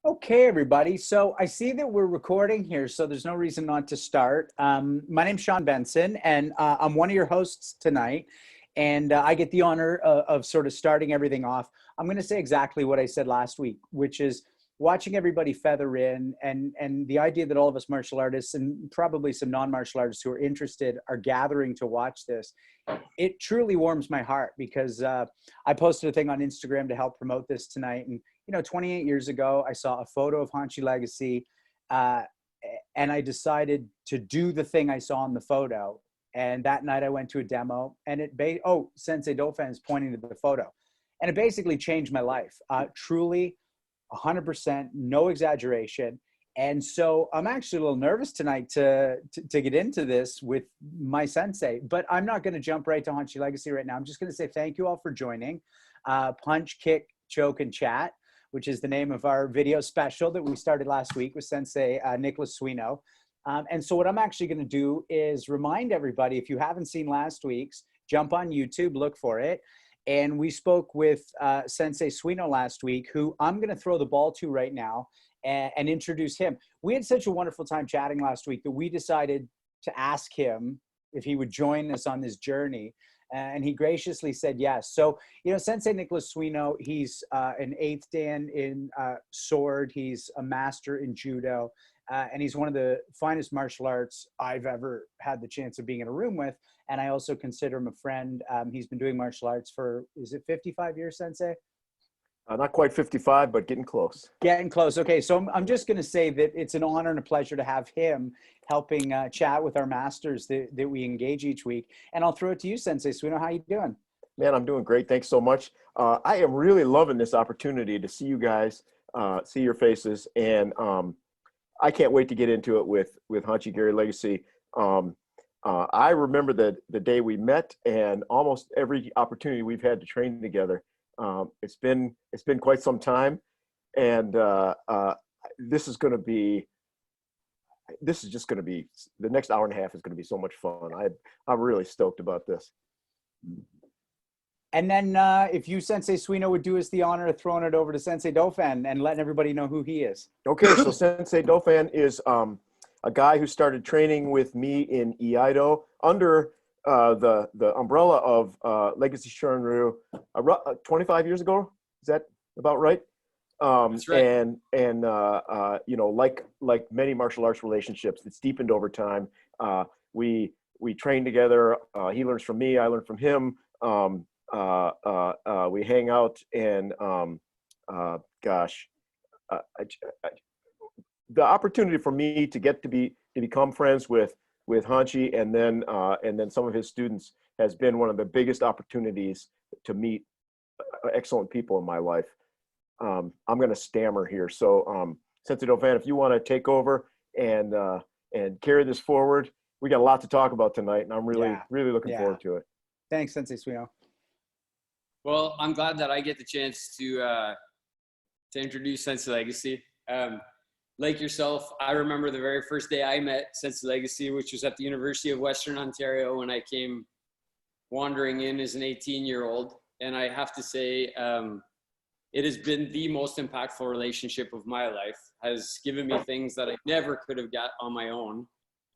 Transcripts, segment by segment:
Okay, everybody. So I see that we're recording here, so there's no reason not to start. My name's Sean Benson, and I'm one of your hosts tonight. And I get the honor of sort of starting everything off. I'm going to say exactly what I said last week, which is watching everybody feather in, and the idea that all of us martial artists and probably some non-martial artists who are interested are gathering to watch this. It truly warms my heart because I posted a thing on Instagram to help promote this tonight, and 28 years ago, I saw a photo of Hanshi Legacy, uh, and I decided to do the thing I saw in the photo. And that night I went to a demo, and Sensei Dauphin is pointing to the photo. And it basically changed my life. Truly, 100%, no exaggeration. And so I'm actually a little nervous tonight to get into this with my sensei, but I'm not going to jump right to Hanshi Legacy right now. I'm just going to say thank you all for joining. Punch, Kick, Choke, and Chat, which is the name of our video special that we started last week with Sensei Nicholas Suino. And so what I'm actually going to do is remind everybody, if you haven't seen last week's, jump on YouTube, look for it. And we spoke with Sensei Suino last week, who I'm going to throw the ball to right now and introduce him. We had such a wonderful time chatting last week that we decided to ask him if he would join us on this journey. And he graciously said yes. So, Sensei Nicholas Suino, he's an 8th Dan in sword. He's a master in judo. And he's one of the finest martial arts I've ever had the chance of being in a room with. And I also consider him a friend. He's been doing martial arts for, is it 55 years, Sensei? Not quite 55, but getting close. Getting close. Okay, so I'm just going to say that it's an honor and a pleasure to have him helping chat with our masters that we engage each week. And I'll throw it to you, Sensei Suino. How you doing? Man, I'm doing great. Thanks so much. I am really loving this opportunity to see you guys, see your faces, and I can't wait to get into it with Hanshi Gary Legacy. I remember the day we met, and almost every opportunity we've had to train together. It's been quite some time, and this is just going to be the next hour and a half is going to be so much fun. I'm really stoked about this. And then if you, Sensei Suino, would do us the honor of throwing it over to Sensei Dauphin and letting everybody know who he is. Okay, so Sensei Dauphin is a guy who started training with me in iaido under the umbrella of Legacy Shorin Ryu 25 years ago. Is that about right? That's right. And like many martial arts relationships, it's deepened over time. We train together. He learns from me. I learn from him. We hang out, and the opportunity for me to become friends with Hanshi and then some of his students has been one of the biggest opportunities to meet excellent people in my life. I'm going to stammer here, so Sensei Dauphin, if you want to take over and carry this forward, we got a lot to talk about tonight, and I'm really looking forward to it. Thanks, Sensei Suino. Well, I'm glad that I get the chance to introduce Sensei Legacy. Like yourself, I remember the very first day I met Sensei Legacy, which was at the University of Western Ontario when I came wandering in as an 18-year-old. And I have to say, it has been the most impactful relationship of my life, has given me things that I never could have got on my own.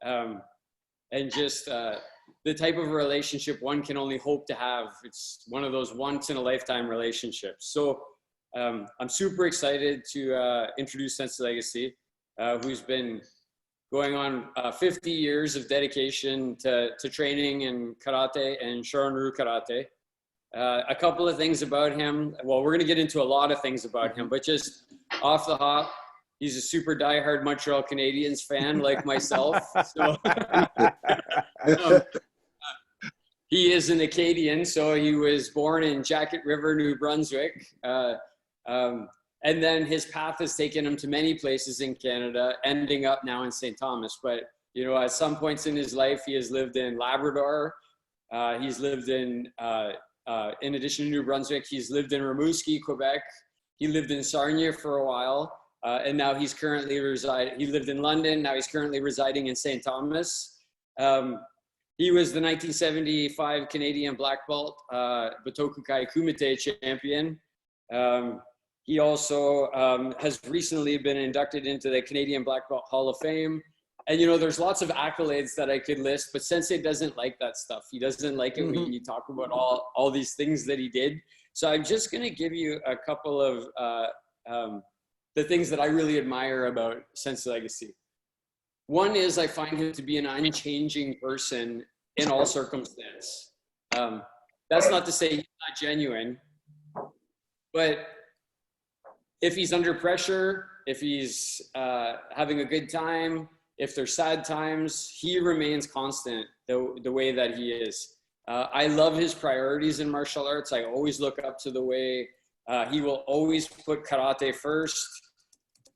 And just the type of relationship one can only hope to have. It's one of those once in a lifetime relationships. So I'm super excited to introduce Sensei Legacy, who's been going on 50 years of dedication to training in karate and Shorin Ryu karate. A couple of things about him. Well, we're going to get into a lot of things about him, but just off the hop, he's a super diehard Montreal Canadiens fan like myself. So he is an Acadian, so he was born in Jacket River, New Brunswick. And then his path has taken him to many places in Canada, ending up now in St. Thomas. But, at some points in his life, he has lived in Labrador. He's lived in addition to New Brunswick, he's lived in Rimouski, Quebec. He lived in Sarnia for a while. And now he's currently he lived in London. Now he's currently residing in St. Thomas. He was the 1975 Canadian black belt Butokukai Kumite champion. He also has recently been inducted into the Canadian Black Belt Hall of Fame. And, you know, there's lots of accolades that I could list, but Sensei doesn't like that stuff. He doesn't like it when you talk about all these things that he did. So I'm just going to give you a couple of the things that I really admire about Sensei Legacy. One is I find him to be an unchanging person in all circumstance. That's not to say he's not genuine, but if he's under pressure, if he's having a good time, if there's sad times, he remains constant the way that he is. I love his priorities in martial arts. I always look up to the way he will always put karate first,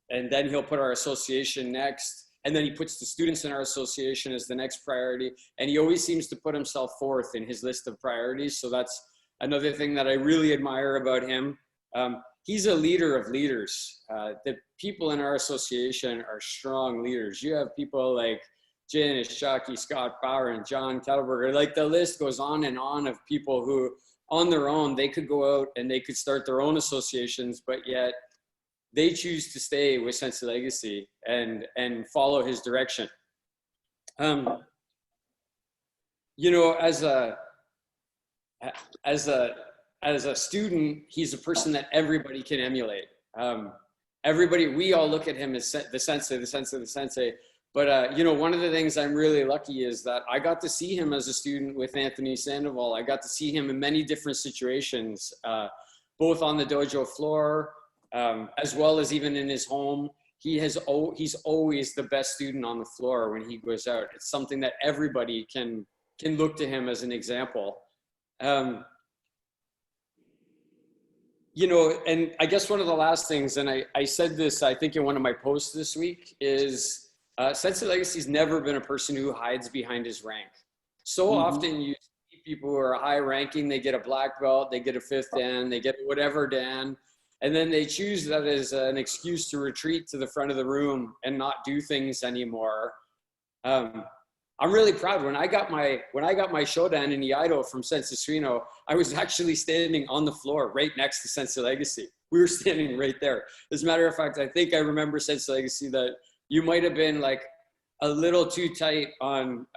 and then he'll put our association next. And then he puts the students in our association as the next priority. And he always seems to put himself forth in his list of priorities. So that's another thing that I really admire about him. He's a leader of leaders. The people in our association are strong leaders. You have people like Janice, Shockey, Scott Power, and John Kettleberger. Like the list goes on of people who on their own, they could go out and they could start their own associations, but yet they choose to stay with Sensei Legacy and follow his direction. You know, as a student, he's a person that everybody can emulate. We all look at him as the sensei. But, you know, one of the things I'm really lucky is that I got to see him as a student with Anthony Sandoval. I got to see him in many different situations, both on the dojo floor, as well as even in his home. He's always the best student on the floor when he goes out. It's something that everybody can look to him as an example. You know, and I guess one of the last things, and I said this, I think in one of my posts this week, is Sensei Legacy's never been a person who hides behind his rank. So often you see people who are high ranking, they get a black belt, they get a 5th dan, they get whatever dan, and then they choose that as an excuse to retreat to the front of the room and not do things anymore. I'm really proud. When I got my shodan in iaido from Sensei Suino, I was actually standing on the floor right next to Sensei Legacy. We were standing right there. As a matter of fact, I think I remember Sensei Legacy that you might have been like a little too tight on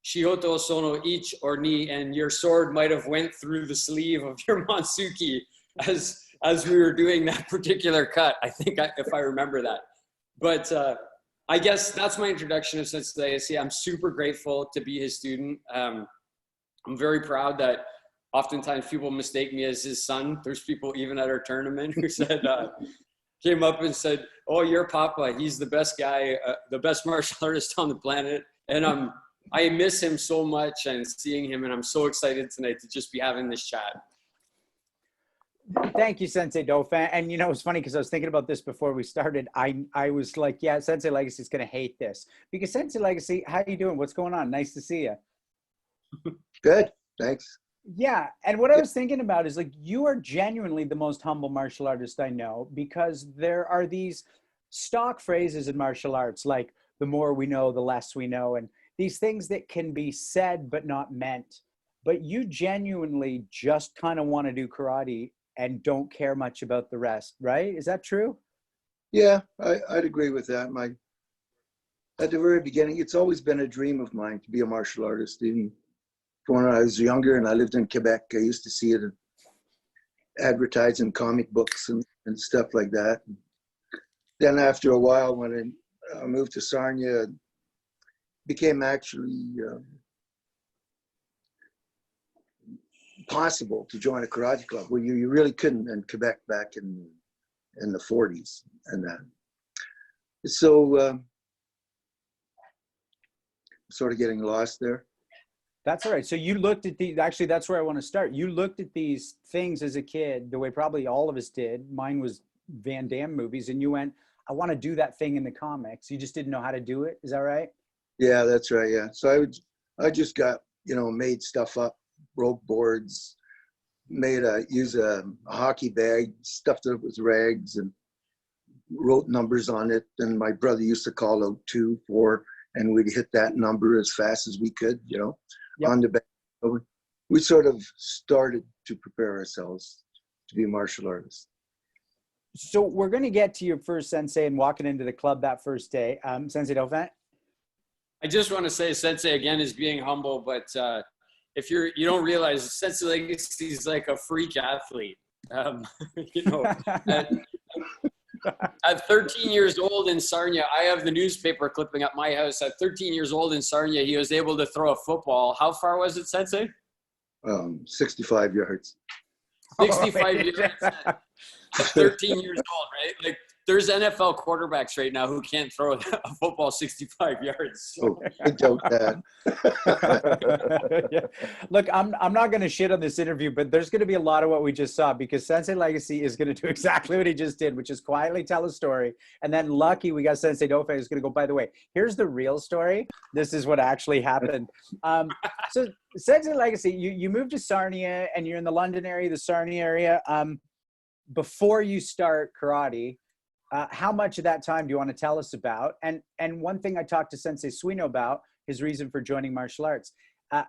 Shihoto Sono Ich or Ni, and your sword might have went through the sleeve of your Mansuki as we were doing that particular cut. I think if I remember that. But I guess that's my introduction of Sensei Legacy. I'm super grateful to be his student. I'm very proud that oftentimes people mistake me as his son. There's people even at our tournament who said, came up and said, "Oh, you're Papa. He's the best guy, the best martial artist on the planet." And I miss him so much and seeing him, and I'm so excited tonight to just be having this chat. Thank you, Sensei Dauphin. And, you know, it's funny because I was thinking about this before we started. I was like, yeah, Sensei Legacy is going to hate this. Because Sensei Legacy, how you doing? What's going on? Nice to see you. Good, thanks. Yeah, and what I was thinking about is like, you are genuinely the most humble martial artist I know, because there are these stock phrases in martial arts, like the more we know, the less we know, and these things that can be said but not meant. But you genuinely just kind of want to do karate and don't care much about the rest, right? Is that true? Yeah, I'd agree with that. At the very beginning, it's always been a dream of mine to be a martial artist. Even when I was younger and I lived in Quebec, I used to see it advertised in comic books and stuff like that. Then after a while, when I moved to Sarnia, it became actually possible to join a karate club where you really couldn't in Quebec back in the 40s and that. So sort of getting lost there. That's all right. So you looked at actually, that's where I want to start. You looked at these things as a kid, the way probably all of us did. Mine was Van Damme movies, and you went, I want to do that thing in the comics. You just didn't know how to do it. Is that right? Yeah, that's right. Yeah. So I just got, made stuff up, broke boards, used a hockey bag, stuffed it with rags and wrote numbers on it. And my brother used to call out 2, 4, and we'd hit that number as fast as we could, yep. On the bag. So we sort of started to prepare ourselves to be martial artists. So we're going to get to your first sensei and walking into the club that first day. Sensei Dauphin? I just want to say Sensei again is being humble, but if you don't realize Sensei Legacy is like a freak athlete. You know, at 13 years old in Sarnia, I have the newspaper clipping at my house. At 13 years old in Sarnia, he was able to throw a football. How far was it, Sensei? 65 yards. 65 yards at 13 years old, right? Like, there's NFL quarterbacks right now who can't throw a football 65 yards. Oh, I doubt that. Yeah. Look, I'm not going to shit on this interview, but there's going to be a lot of what we just saw because Sensei Legacy is going to do exactly what he just did, which is quietly tell a story. And then lucky we got Sensei Dauphin who's going to go, by the way, here's the real story. This is what actually happened. So Sensei Legacy, you moved to Sarnia and you're in the London area, the Sarnia area. Before you start karate, how much of that time do you want to tell us about? And one thing I talked to Sensei Suino about, his reason for joining martial arts.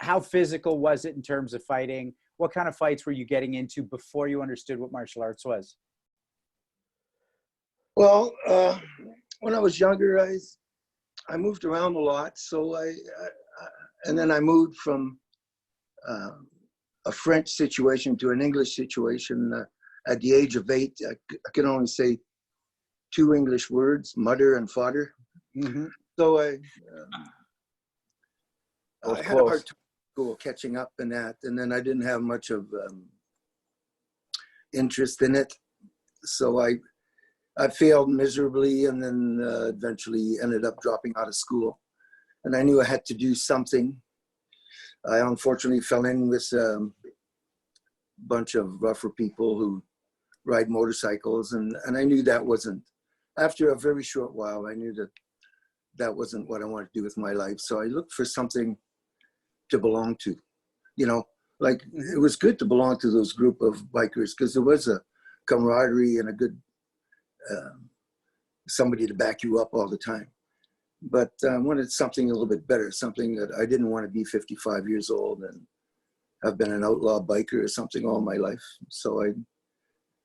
How physical was it in terms of fighting? What kind of fights were you getting into before you understood what martial arts was? Well, when I was younger, I moved around a lot. So and then I moved from a French situation to an English situation. At the age of 8, I could only say 2 English words, mother and father. Mm-hmm. So I had a hard time school catching up in that, and then I didn't have much of interest in it. So I failed miserably, and then eventually ended up dropping out of school. And I knew I had to do something. I unfortunately fell in with a bunch of rougher people who ride motorcycles, and I knew that wasn't. After a very short while, I knew that wasn't what I wanted to do with my life. So I looked for something to belong to, you know, like it was good to belong to those group of bikers because there was a camaraderie and a good, somebody to back you up all the time. But I wanted something a little bit better, something that I didn't want to be 55 years old and have been an outlaw biker or something all my life. So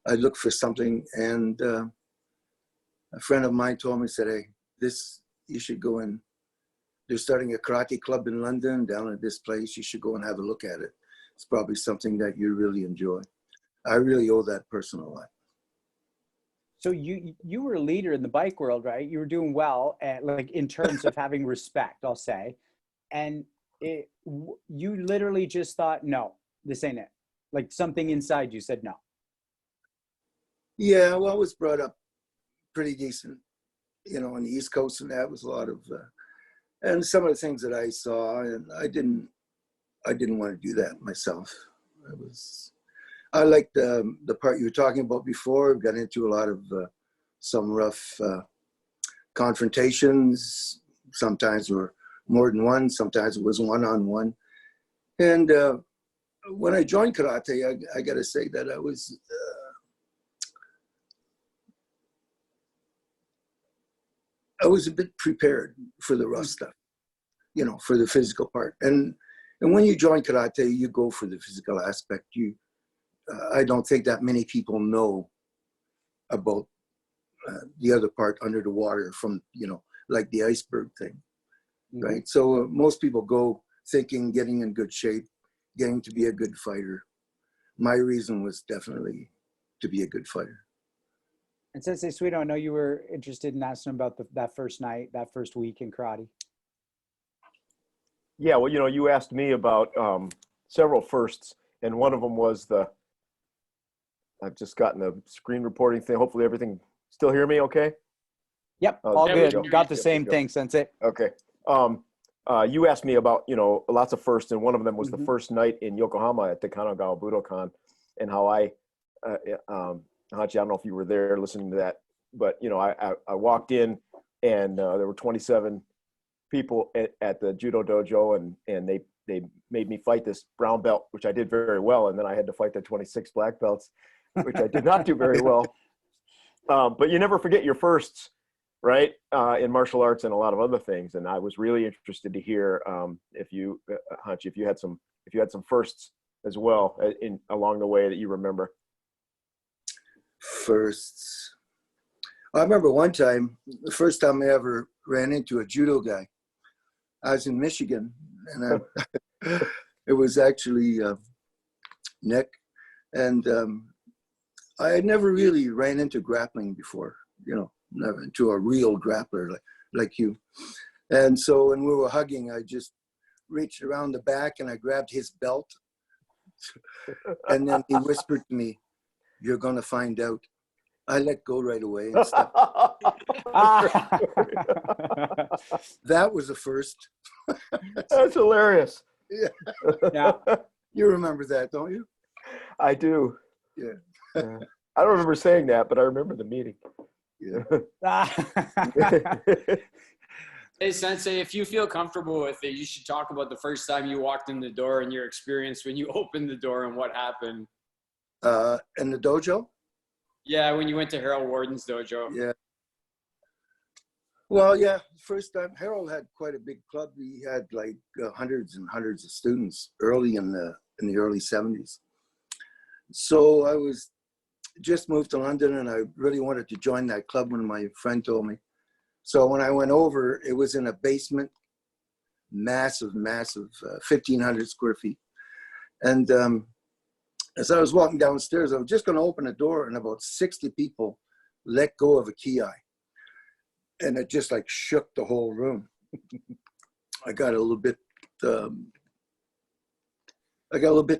I looked for something, and a friend of mine told me, said, hey, you should go in. They're starting a karate club in London down at this place. You should go and have a look at it. It's probably something that you really enjoy. I really owe that person a lot. So you were a leader in the bike world, right? You were doing well, like in terms of having respect, I'll say. And you literally just thought, no, this ain't it. Like something inside you said no. Yeah, well, I was brought up pretty decent, you know, on the East Coast, and that was a lot of, and some of the things that I saw, and I didn't want to do that myself. I liked the part you were talking about before. Got into a lot of some rough confrontations. Sometimes were more than one. Sometimes it was one-on-one. And when I joined karate, I got to say that I was a bit prepared for the rough stuff, you know, for the physical part. And when you join karate, you go for the physical aspect. I don't think that many people know about the other part under the water from, you know, like the iceberg thing, right? So most people go thinking getting in good shape, getting to be a good fighter. My reason was definitely to be a good fighter. And Sensei Suino, I know you were interested in asking about that first night, that first week in karate. Yeah, well, you know, you asked me about several firsts, and one of them was I've just gotten the screen reporting thing. Hopefully everything, still hear me okay? Yep, all good. Got the same thing, Sensei. Okay. You asked me about, you know, lots of firsts, and one of them was the first night in Yokohama at the Kanagawa Budokan, and how Hanshi, I don't know if you were there listening to that, but, you know, I walked in, and there were 27 people at the judo dojo, and they made me fight this brown belt, which I did very well, and then I had to fight the 26 black belts, which I did not do very well. But you never forget your firsts, right? In martial arts and a lot of other things. And I was really interested to hear if you, Hanshi, if you had some firsts as well along the way that you remember. Firsts. I remember one time, the first time I ever ran into a judo guy. I was in Michigan, and it was actually Nick, and I had never really ran into grappling before, never into a real grappler like you. And so when we were hugging, I just reached around the back and I grabbed his belt. And then he whispered to me, "You're going to find out." I let go right away and stepped. That was the first. That's hilarious. Yeah. Yeah. You remember that, don't you? I do. Yeah. I don't remember saying that, but I remember the meeting. Yeah. Hey, Sensei, if you feel comfortable with it, you should talk about the first time you walked in the door and your experience when you opened the door and what happened. In the dojo? Yeah, when you went to Harold Warden's dojo. Yeah. Well, yeah, first time, Harold had quite a big club. He had like hundreds and hundreds of students early in the early 70s. So I was just moved to London and I really wanted to join that club when my friend told me. So when I went over, it was in a basement, massive, 1,500 square feet. And as I was walking downstairs, I was just going to open the door and about 60 people let go of a key eye. And it just like shook the whole room. I got a little bit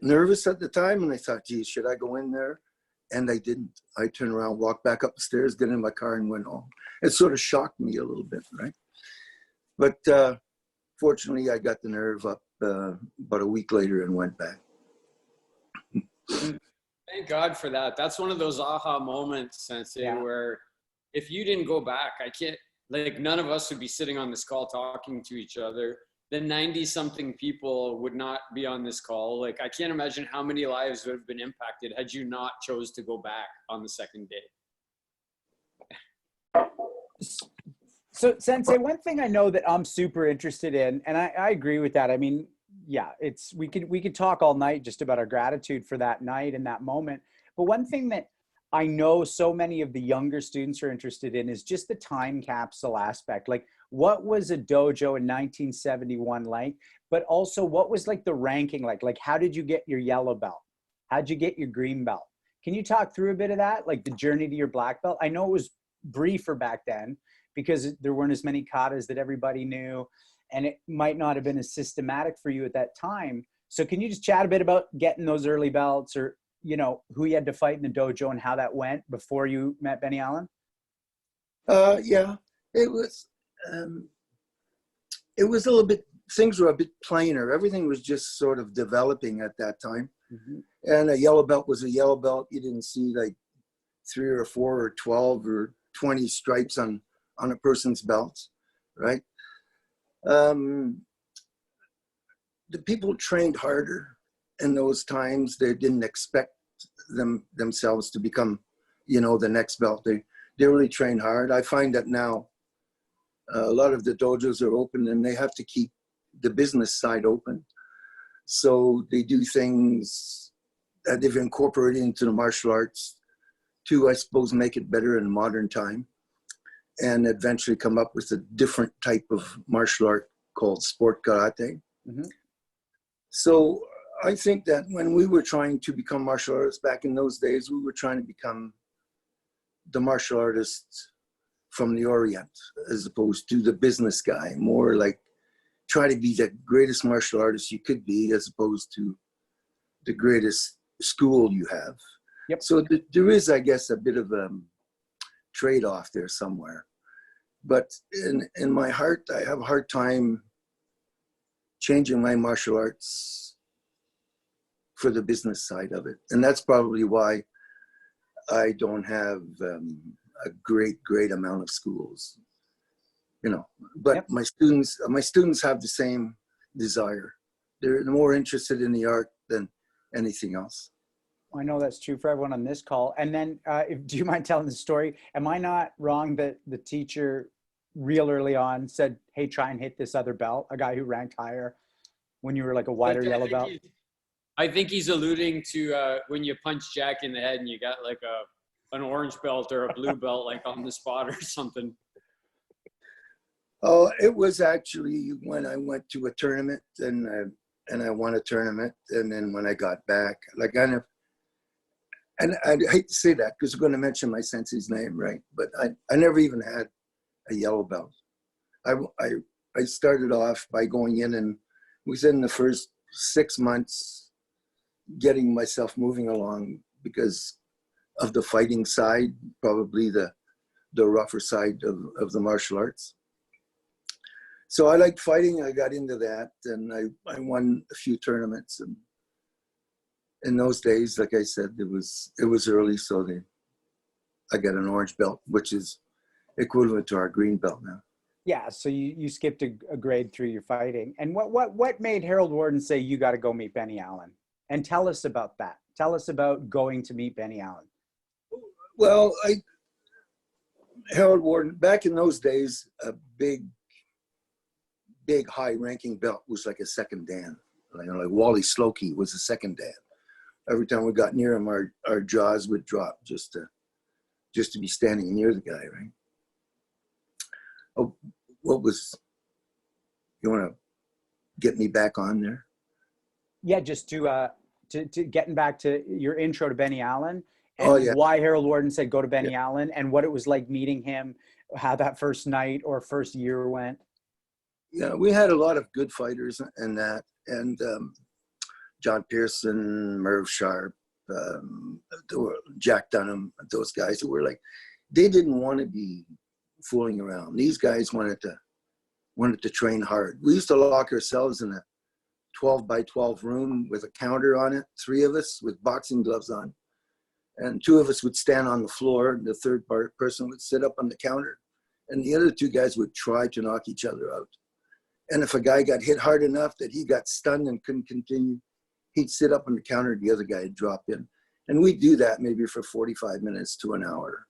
nervous at the time, and I thought, geez, should I go in there? And I didn't. I turned around, walked back up the stairs, got in my car and went home. It sort of shocked me a little bit, right? But fortunately, I got the nerve up about a week later and went back. Thank God for that. That's one of those aha moments, Sensei, where if you didn't go back, none of us would be sitting on this call talking to each other. The 90-something people would not be on this call. Like, I can't imagine how many lives would have been impacted had you not chose to go back on the second day. So, Sensei, one thing I know that I'm super interested in, and I agree with that. I mean, yeah, we could talk all night just about our gratitude for that night and that moment. But one thing that I know so many of the younger students are interested in is just the time capsule aspect. Like, what was a dojo in 1971 like? But also, what was like the ranking like? Like, how did you get your yellow belt? How'd you get your green belt? Can you talk through a bit of that, like the journey to your black belt? I know it was briefer back then because there weren't as many katas that everybody knew, and it might not have been as systematic for you at that time. So can you just chat a bit about getting those early belts, or who you had to fight in the dojo and how that went before you met Benny Allen? Yeah, it was a little bit, things were a bit plainer. Everything was just sort of developing at that time. Mm-hmm. And a yellow belt was a yellow belt. You didn't see like 3 or 4 or 12 or 20 stripes on a person's belt, right? The people trained harder in those times. They didn't expect themselves to become, the next belt. They really trained hard. I find that now a lot of the dojos are open and they have to keep the business side open. So they do things that they've incorporated into the martial arts to, I suppose, make it better in modern time, and eventually come up with a different type of martial art called sport karate. Mm-hmm. So I think that when we were trying to become martial artists back in those days, we were trying to become the martial artists from the Orient, as opposed to the business guy, more like try to be the greatest martial artist you could be, as opposed to the greatest school you have. Yep. So there is, I guess, a bit of a trade-off there somewhere. But in my heart, I have a hard time changing my martial arts for the business side of it. And that's probably why I don't have a great amount of schools, but yep. My students have the same desire. They're more interested in the art than anything else. I know that's true for everyone on this call. And then do you mind telling the story? Am I not wrong that the teacher real early on said, hey, try and hit this other belt, a guy who ranked higher when you were like a wider yellow belt? I think he's alluding to when you punch Jack in the head and you got like an orange belt or a blue belt, like on the spot or something? Oh, it was actually when I went to a tournament and I won a tournament. And then when I got back, like and I hate to say that because we're going to mention my sensei's name, right? But I never even had a yellow belt. I started off by going in and within the first 6 months, getting myself moving along because of the fighting side, probably the rougher side of the martial arts. So I liked fighting. I got into that, and I won a few tournaments. And in those days, like I said, it was early, so I got an orange belt, which is equivalent to our green belt now. Yeah, so you skipped a grade through your fighting. And what made Harold Warden say you got to go meet Benny Allen? And tell us about that. Tell us about going to meet Benny Allen. Well, Harold Warden, back in those days, a big high-ranking belt was like a second Dan. Like Wally Slokey was a second Dan. Every time we got near him, our jaws would drop just to be standing near the guy, right? Oh, you want to get me back on there? Yeah, just to getting back to your intro to Benny Allen and why Harold Warden said go to Benny Allen and what it was like meeting him, how that first night or first year went. Yeah, we had a lot of good fighters and that, and John Pearson, Merv Sharp, Jack Dunham, those guys who were like, they didn't want to be fooling around. These guys wanted to train hard. We used to lock ourselves in a 12 by 12 room with a counter on it, 3 of us with boxing gloves on, and 2 of us would stand on the floor, and the third person would sit up on the counter, and the other 2 guys would try to knock each other out. And if a guy got hit hard enough that he got stunned and couldn't continue, he'd sit up on the counter, the other guy would drop in. And we'd do that maybe for 45 minutes to an hour.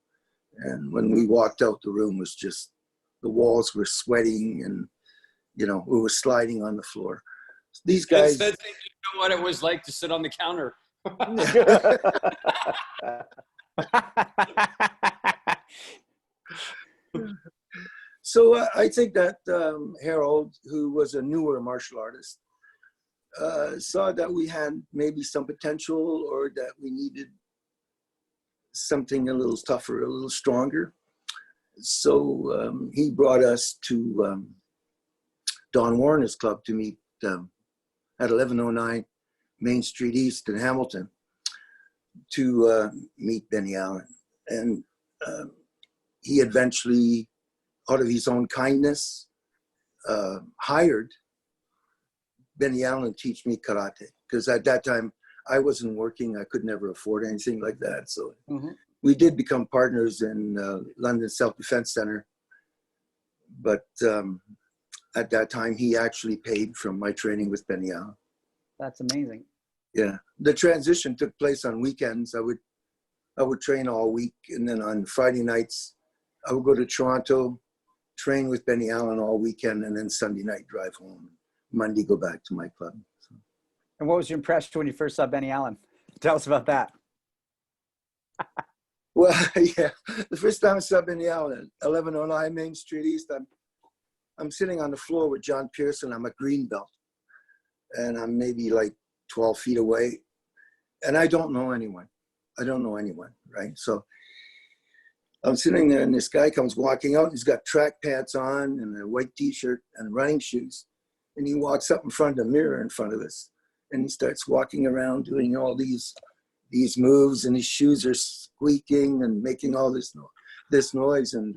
And when we walked out, the room was just, the walls were sweating and, we were sliding on the floor. These guys. Didn't know what it was like to sit on the counter. So I think that Harold, who was a newer martial artist, saw that we had maybe some potential or that we needed something a little tougher, a little stronger. So he brought us to Don Warner's club to meet at 1109 Main Street East in Hamilton to meet Benny Allen. And he eventually, out of his own kindness, hired Benny Allen to teach me karate. Because at that time, I wasn't working. I could never afford anything like that. So we did become partners in London Self-Defense Center. But at that time, he actually paid from my training with Benny Allen. That's amazing. Yeah. The transition took place on weekends. I would train all week. And then on Friday nights, I would go to Toronto, train with Benny Allen all weekend, and then Sunday night drive home. Monday, go back to my club. So. And what was your impression when you first saw Benny Allen? Tell us about that. Well, yeah, the first time I saw Benny Allen, 1109 Main Street East, I'm sitting on the floor with John Pearson. I'm a green belt, and I'm maybe like 12 feet away, and I don't know anyone. Right? So I'm sitting there, and this guy comes walking out. He's got track pants on and a white T-shirt and running shoes, and he walks up in front of the mirror in front of us, and he starts walking around doing all these moves, and his shoes are squeaking and making all this noise. And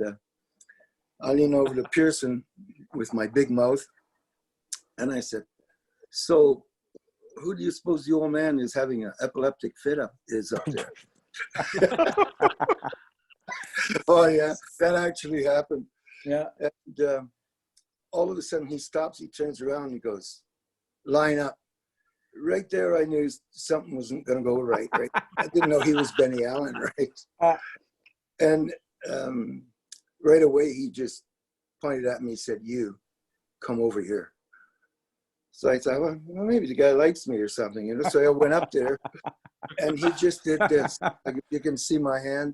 I lean over to Pearson with my big mouth, and I said, "So, who do you suppose the old man is having an epileptic fit up there?" Oh yeah, that actually happened. Yeah. And all of a sudden he stops, he turns around, and he goes, "Line up." Right there, I knew something wasn't going to go right. I didn't know he was Benny Allen, right? And right away, he just pointed at me and said, "You, come over here." So I thought, well, maybe the guy likes me or something, So I went up there, and he just did this. You can see my hand.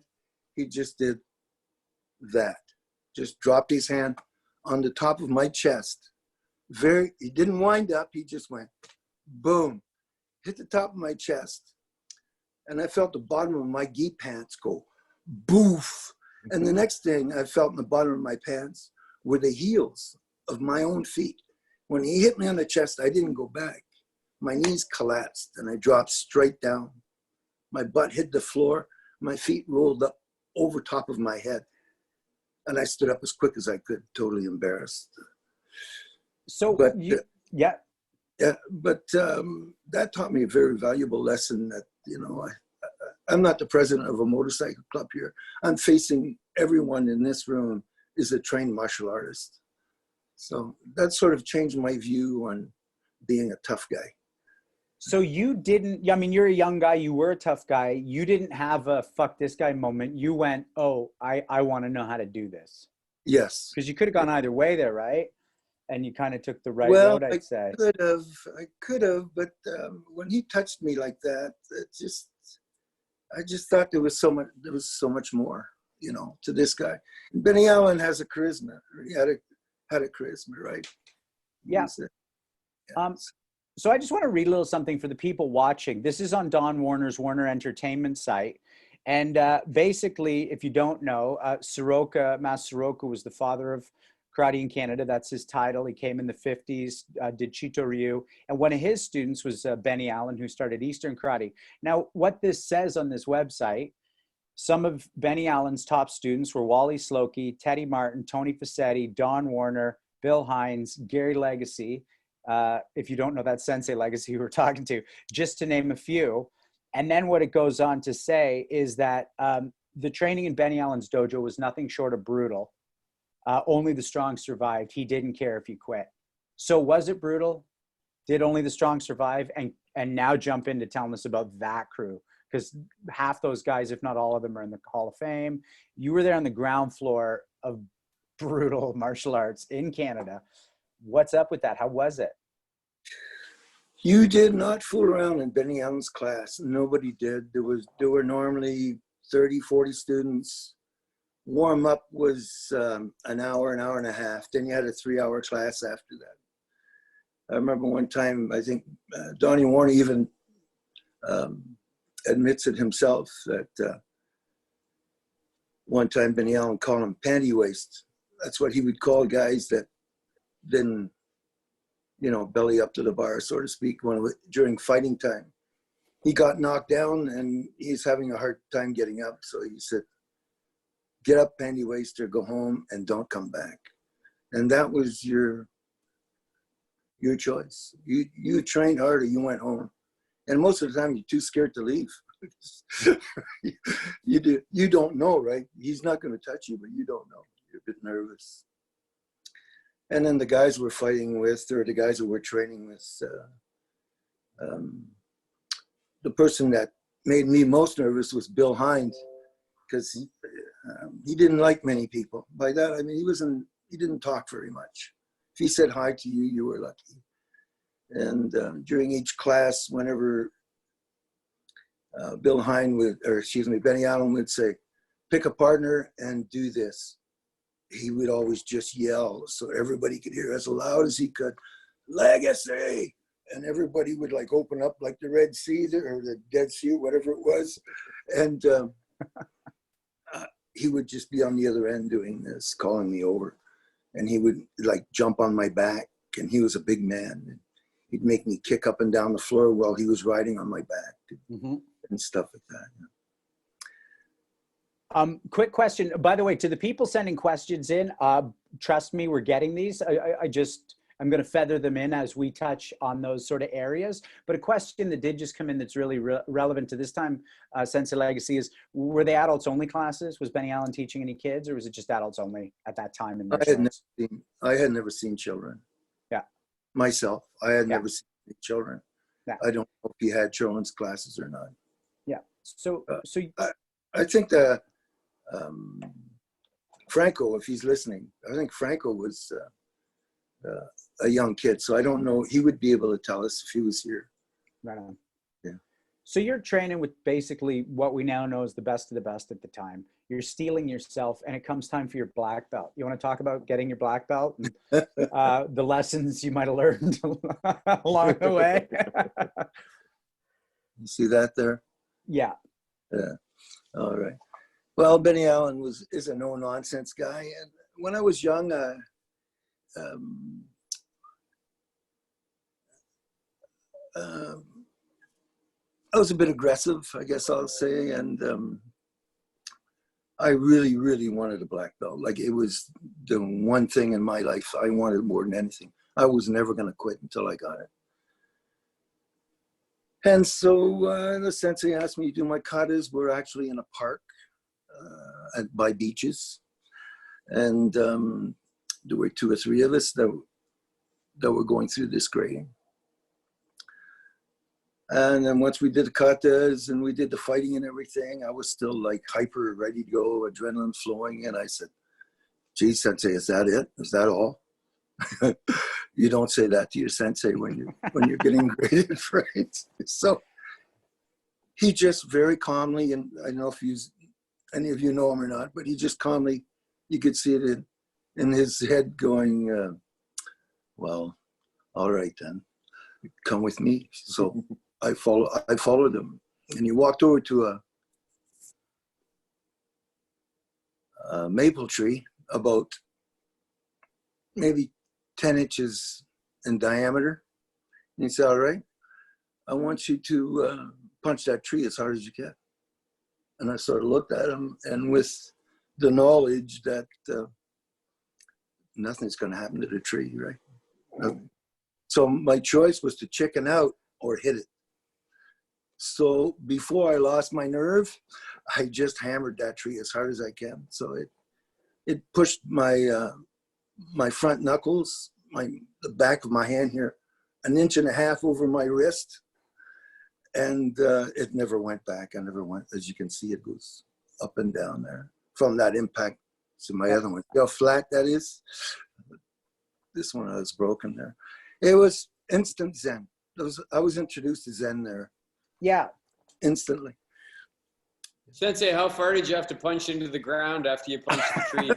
he just did that. Just dropped his hand on the top of my chest. He didn't wind up, he just went boom, hit the top of my chest. And I felt the bottom of my gi pants go boof. And the next thing I felt in the bottom of my pants were the heels of my own feet. When he hit me on the chest, I didn't go back. My knees collapsed and I dropped straight down. My butt hit the floor. My feet rolled up over top of my head. And I stood up as quick as I could, totally embarrassed. So, but, yeah. Yeah, but that taught me a very valuable lesson that, I'm not the president of a motorcycle club here. I'm facing everyone in this room is a trained martial artist. So that sort of changed my view on being a tough guy. So you didn't, I mean, you're a young guy, you were a tough guy. You didn't have a fuck this guy moment. You went, oh, I want to know how to do this. Yes. Because you could have gone either way there, right? And you kind of took the right road, I'd say. I could have, but when he touched me like that, I just thought there was so much more, to this guy. And Benny Allen has a charisma. He had a charisma, right? Yeah. So I just want to read a little something for the people watching. This is on Don Warner's Warner Entertainment site. And basically, if you don't know, Master Soroka was the father of karate in Canada. That's his title. He came in the 50s, did Chito Ryu. And one of his students was Benny Allen, who started Eastern Karate. Now, what this says on this website, some of Benny Allen's top students were Wally Slokey, Teddy Martin, Tony Facchetti, Don Warner, Bill Hines, Gary Legacy. If you don't know that Sensei Legacy who we're talking to, just to name a few. And then what it goes on to say is that the training in Benny Allen's dojo was nothing short of brutal. Only the strong survived. He didn't care if you quit. So was it brutal? Did only the strong survive? And now jump into telling us about that crew, because half those guys, if not all of them, are in the Hall of Fame. You were there on the ground floor of brutal martial arts in Canada. What's up with that? How was it? You did not fool around in Benny Allen's class. Nobody did. There were normally 30, 40 students. Warm up was an hour and a half. Then you had a 3-hour class after that. I remember one time, I think Donnie Warner even admits it himself that one time Benny Allen called him panty waist. That's what he would call guys that didn't, belly up to the bar, so to speak, during fighting time. He got knocked down and he's having a hard time getting up. So he said, get up, panty waster, go home and don't come back. And that was your choice. You trained hard or you went home. And most of the time you're too scared to leave. You don't know, right? He's not going to touch you, but you don't know. You're a bit nervous. And then the guys we're fighting with, or the guys that we're training with, the person that made me most nervous was Bill Hines, because he didn't like many people. By that, I mean, he didn't talk very much. If he said hi to you, you were lucky. And during each class, whenever Benny Allen would say, pick a partner and do this, he would always just yell so everybody could hear as loud as he could, Legacy! And everybody would like open up like the Red Sea or the Dead Sea, whatever it was. And he would just be on the other end doing this, calling me over. And he would like jump on my back, and he was a big man. And he'd make me kick up and down the floor while he was riding on my back and stuff like that. Quick question, by the way, to the people sending questions in, trust me, we're getting these. I'm going to feather them in as we touch on those sort of areas. But a question that did just come in that's really relevant to this time, Sensei Legacy, is, were they adults only classes? Was Benny Allen teaching any kids, or was it just adults only at that time? I had never seen children. Yeah. Myself, I had never seen children. Yeah. I don't know if he had children's classes or not. Yeah. So I think that Franco, if he's listening, I think Franco was a young kid, so I don't know. He would be able to tell us if he was here. Right on. Yeah. So you're training with basically what we now know is the best of the best at the time. you're stealing yourself, and it comes time for your black belt. You want to talk about getting your black belt and the lessons you might have learned along the way? You see that there? Yeah. Yeah. All right. Well, Benny Allen is a no-nonsense guy. And when I was young, I was a bit aggressive, I guess I'll say. And I really, really wanted a black belt. Like, it was the one thing in my life I wanted more than anything. I was never going to quit until I got it. And so the sensei asked me to do my katas. We're actually in a park by beaches. And there were 2 or 3 of us that were going through this grading. And then once we did the katas and we did the fighting and everything, I was still like hyper, ready to go, adrenaline flowing. And I said, "Gee, sensei, is that it? Is that all?" You don't say that to your sensei when you're getting graded, right? So he just very calmly, and I don't know if any of you know him or not, but he just calmly, you could see it in his head going, "Well, all right then, come with me." So I followed him, and he walked over to a maple tree about maybe 10 inches in diameter. And he said, "All right, I want you to punch that tree as hard as you can." And I sort of looked at him, and with the knowledge that nothing's going to happen to the tree, right? So my choice was to chicken out or hit it. So before I lost my nerve, I just hammered that tree as hard as I can. So it pushed my my front knuckles, the back of my hand here, 1.5 inches over my wrist, and it never went back. I never went. As you can see, it goes up and down there from that impact to my other one. See how flat that is? This one was broken there. It was instant Zen. I was introduced to Zen there. Yeah. Instantly. Sensei, how far did you have to punch into the ground after you punched the tree?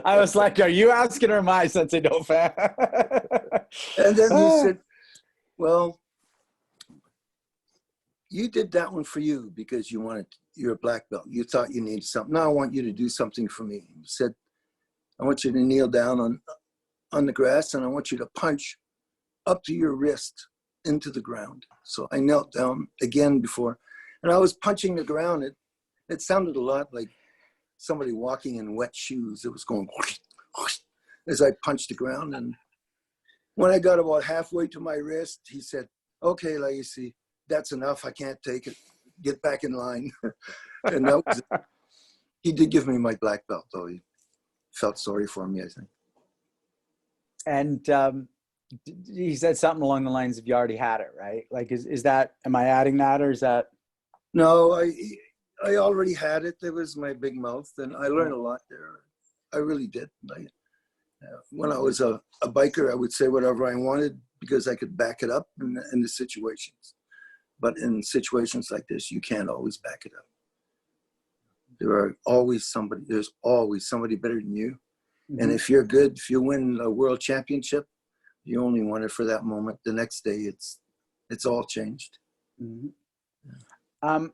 I was like, "Are you asking or am I, Sensei Dauphin?" And then he said, "Well, you did that one for you because you're a black belt. You thought you needed something. Now I want you to do something for me." He said, "I want you to kneel down on the grass, and I want you to punch up to your wrist into the ground." So I knelt down again before, and I was punching the ground. It sounded a lot like somebody walking in wet shoes. It was going whoosh, whoosh, as I punched the ground. And when I got about halfway to my wrist, he said, "Okay, Legacy, that's enough. I can't take it. Get back in line." And that was it. He did give me my black belt, though. He felt sorry for me, I think. And he said something along the lines of, "You already had it, right?" Like, is that, am I adding that, or is that? No, I already had it. There was my big mouth, and I learned a lot there. I really did. When I was a biker, I would say whatever I wanted because I could back it up in the situations. But in situations like this, you can't always back it up. There's always somebody better than you. Mm-hmm. And if you're good, if you win a world championship, you only want it for that moment. The next day, it's all changed. Mm-hmm. Yeah.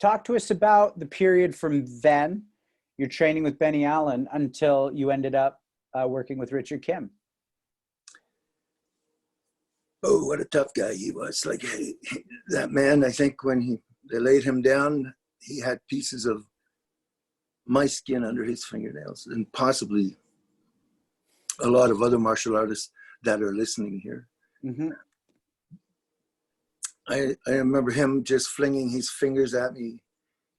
Talk to us about the period from then, you're training with Benny Allen, until you ended up working with Richard Kim. Oh, what a tough guy he was. Like, that man, I think when they laid him down, he had pieces of my skin under his fingernails, and possibly a lot of other martial artists that are listening here. Mm-hmm. I remember him just flinging his fingers at me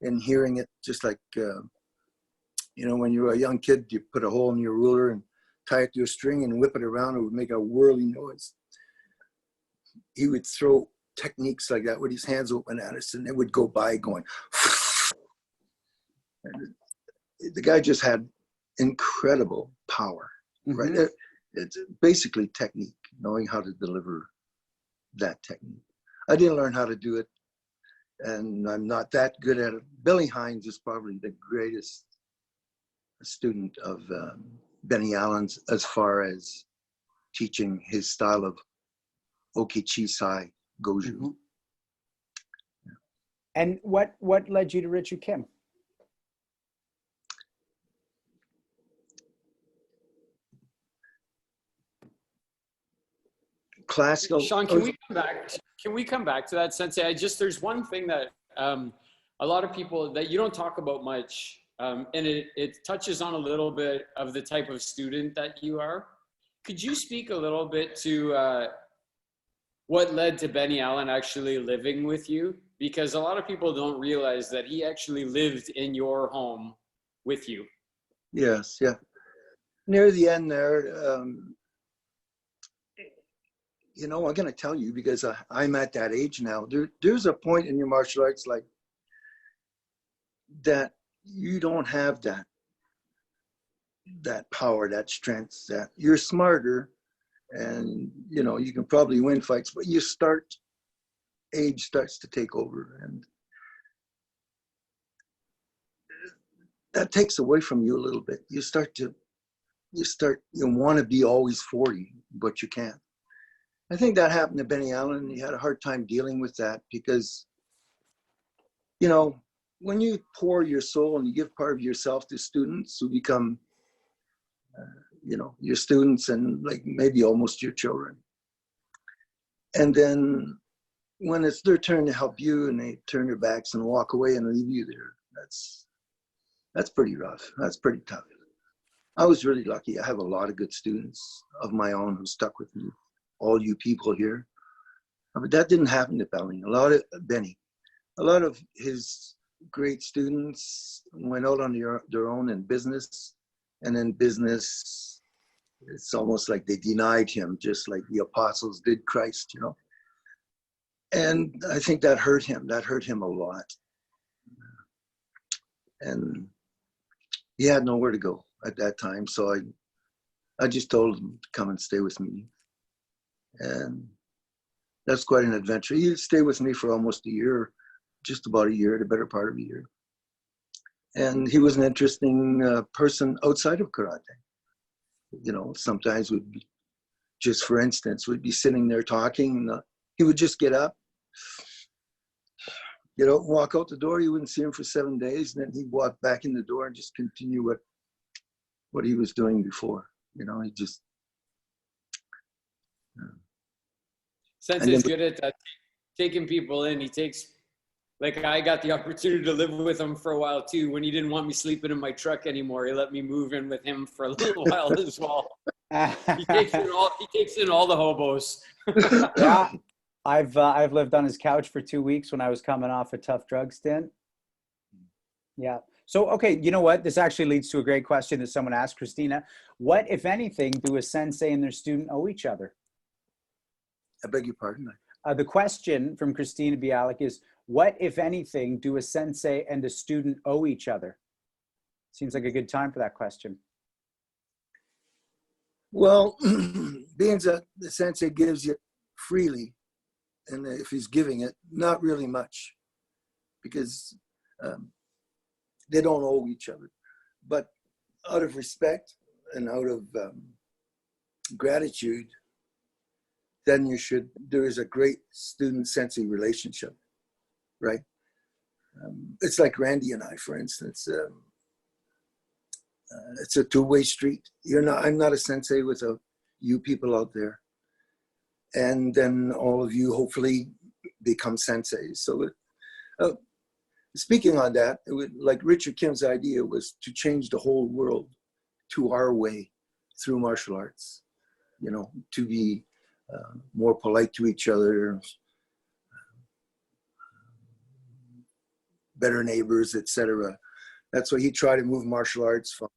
and hearing it just like, when you were a young kid, you put a hole in your ruler and tie it to a string and whip it around. It would make a whirly noise. He would throw techniques like that with his hands open at us, and it would go by going. And the guy just had incredible power, mm-hmm. right? It's basically technique, knowing how to deliver that technique. I didn't learn how to do it and I'm not that good at it. Billy Hines is probably the greatest student of Benny Allen's as far as teaching his style of Okichisai Goju. Mm-hmm. And what led you to Richard Kim? Classical. Sean, can we come back? Can we come back to that, Sensei? There's one thing that a lot of people that you don't talk about much, and it touches on a little bit of the type of student that you are. Could you speak a little bit to what led to Benny Allen actually living with you? Because a lot of people don't realize that he actually lived in your home with you. Yes, yeah. Near the end there, you know, I'm going to tell you because I'm at that age now. There's a point in your martial arts like that you don't have that power, that strength, that you're smarter and, you know, you can probably win fights, but age starts to take over, and that takes away from you a little bit. You want to be always 40, but you can't. I think that happened to Benny Allen. He had a hard time dealing with that because, you know, when you pour your soul and you give part of yourself to students who become, you know, your students and like maybe almost your children. And then when it's their turn to help you and they turn their backs and walk away and leave you there, that's pretty rough. That's pretty tough. I was really lucky. I have a lot of good students of my own who stuck with me. All you people here. But that didn't happen to Benny. A lot of his great students went out on their own in business. And in business, it's almost like they denied him, just like the apostles did Christ, you know. And I think that hurt him. That hurt him a lot. And he had nowhere to go at that time. So I just told him to come and stay with me. And that's quite an adventure. He stayed with me for almost a year, just about a year, the better part of a year. And he was an interesting person outside of karate. You know, sometimes we'd be, just for instance, we'd be sitting there talking, and he would just get up, get out and walk out the door. You wouldn't see him for 7 days, and then he'd walk back in the door and just continue what he was doing before. You know, he just... Sensei's good at that, taking people in. He takes, like I got the opportunity to live with him for a while too. When he didn't want me sleeping in my truck anymore, he let me move in with him for a little while as well. He takes in all the hobos. Yeah, I've lived on his couch for 2 weeks when I was coming off a tough drug stint. Yeah. So, okay, you know what? This actually leads to a great question that someone asked, Christina. What, if anything, do a sensei and their student owe each other? I beg your pardon? The question from Christina Bialik is, what, if anything, do a sensei and a student owe each other? Seems like a good time for that question. Well, being that the sensei gives it freely, and if he's giving it, not really much, because they don't owe each other. But out of respect and out of gratitude, then there is a great student-sensei relationship, right? It's like Randy and I, for instance. It's a two-way street. I'm not a sensei without you people out there. And then all of you hopefully become senseis. So speaking on that, like Richard Kim's idea was to change the whole world to our way through martial arts, you know, to be more polite to each other, better neighbors, etc. That's why he tried to move martial arts from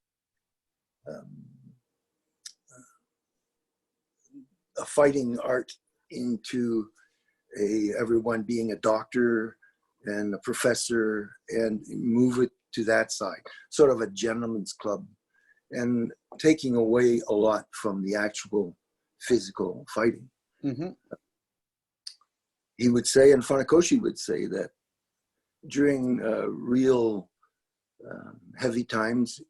a fighting art into everyone being a doctor and a professor, and move it to that side, sort of a gentleman's club, and taking away a lot from the actual physical fighting. Mm-hmm. He would say, and Funakoshi would say, that during real heavy times,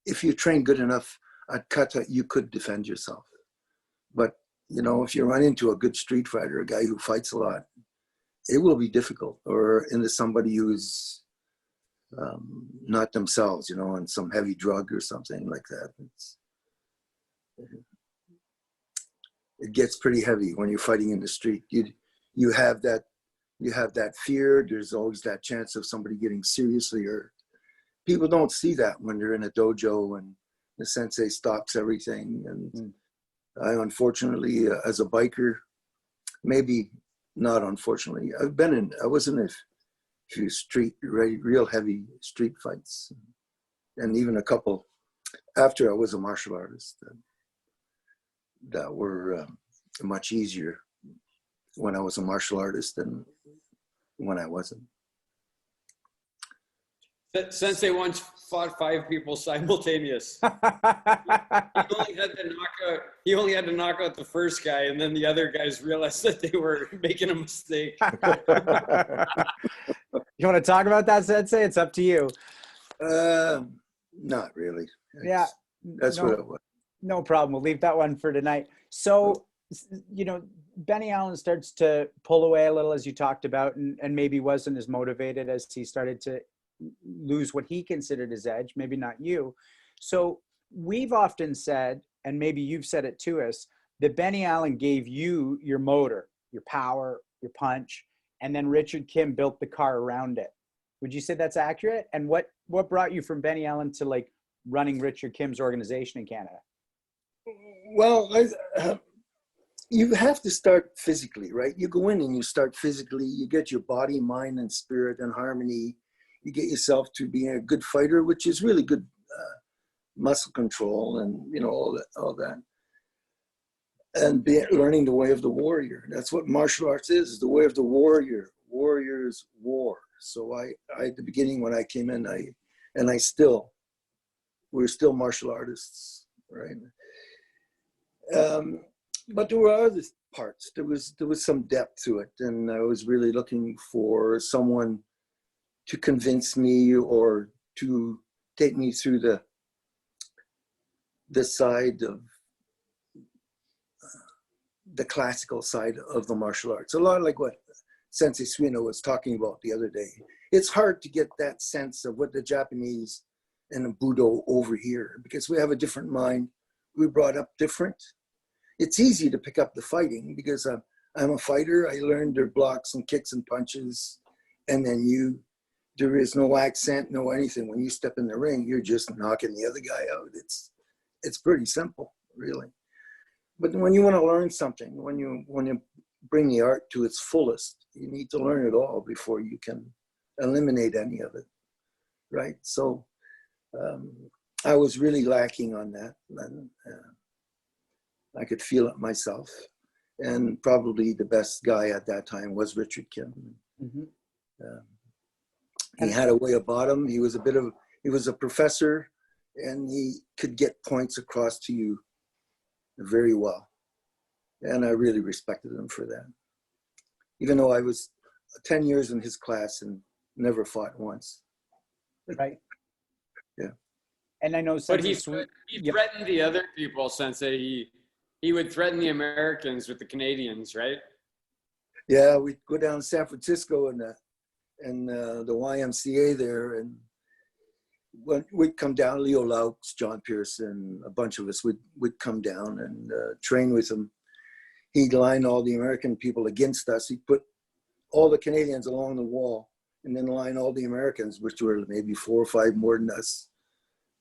if you train good enough at kata, you could defend yourself. But, you know, if you run into a good street fighter, a guy who fights a lot, it will be difficult. Or into somebody who's not themselves, you know, on some heavy drug or something like that. It gets pretty heavy when you're fighting in the street. You have that fear. There's always that chance of somebody getting seriously hurt. People don't see that when they're in a dojo and the sensei stops everything. And I, unfortunately, as a biker, maybe not unfortunately, I was in a few real heavy street fights, and even a couple after I was a martial artist that were much easier when I was a martial artist than when I wasn't. Sensei once fought 5 people simultaneous. He only had to knock out the first guy, and then the other guys realized that they were making a mistake. You want to talk about that, Sensei? It's up to you. Not really. That's what it was. No problem. We'll leave that one for tonight. So, you know, Benny Allen starts to pull away a little, as you talked about, and maybe wasn't as motivated as he started to lose what he considered his edge, maybe not you. So we've often said, and maybe you've said it to us, that Benny Allen gave you your motor, your power, your punch, and then Richard Kim built the car around it. Would you say that's accurate? And what brought you from Benny Allen to like running Richard Kim's organization in Canada? Well, you have to start physically, right? You go in and you start physically, you get your body, mind, and spirit in harmony. You get yourself to being a good fighter, which is really good muscle control and, you know, all that. And learning the way of the warrior. That's what martial arts is the way of the warrior. Warriors war. So I at the beginning when I came in, we're still martial artists, right? But there were other parts. There was some depth to it, and I was really looking for someone to convince me or to take me through the side of the classical side of the martial arts. A lot like what Sensei Suino was talking about the other day. It's hard to get that sense of what the Japanese and the Budo over here, because we have a different mind. We brought up different. It's easy to pick up the fighting because I'm a fighter. I learned their blocks and kicks and punches, and then there is no accent, no anything. When you step in the ring, you're just knocking the other guy out. It's pretty simple, really. But when you want to learn something, when you bring the art to its fullest, you need to learn it all before you can eliminate any of it, right? So I was really lacking on that. And, I could feel it myself. And probably the best guy at that time was Richard Kim. Mm-hmm. He had a way about him. He was a professor, and he could get points across to you very well. And I really respected him for that. Even though I was 10 years in his class and never fought once. Right. Yeah. And I know But he threatened the other people, Sensei. He would threaten the Americans with the Canadians, right? Yeah, we'd go down to San Francisco and the YMCA there, and when we'd come down, Leo Laux, John Pearson, a bunch of us would come down and train with him. He'd line all the American people against us. He'd put all the Canadians along the wall and then line all the Americans, which were maybe 4 or 5 more than us,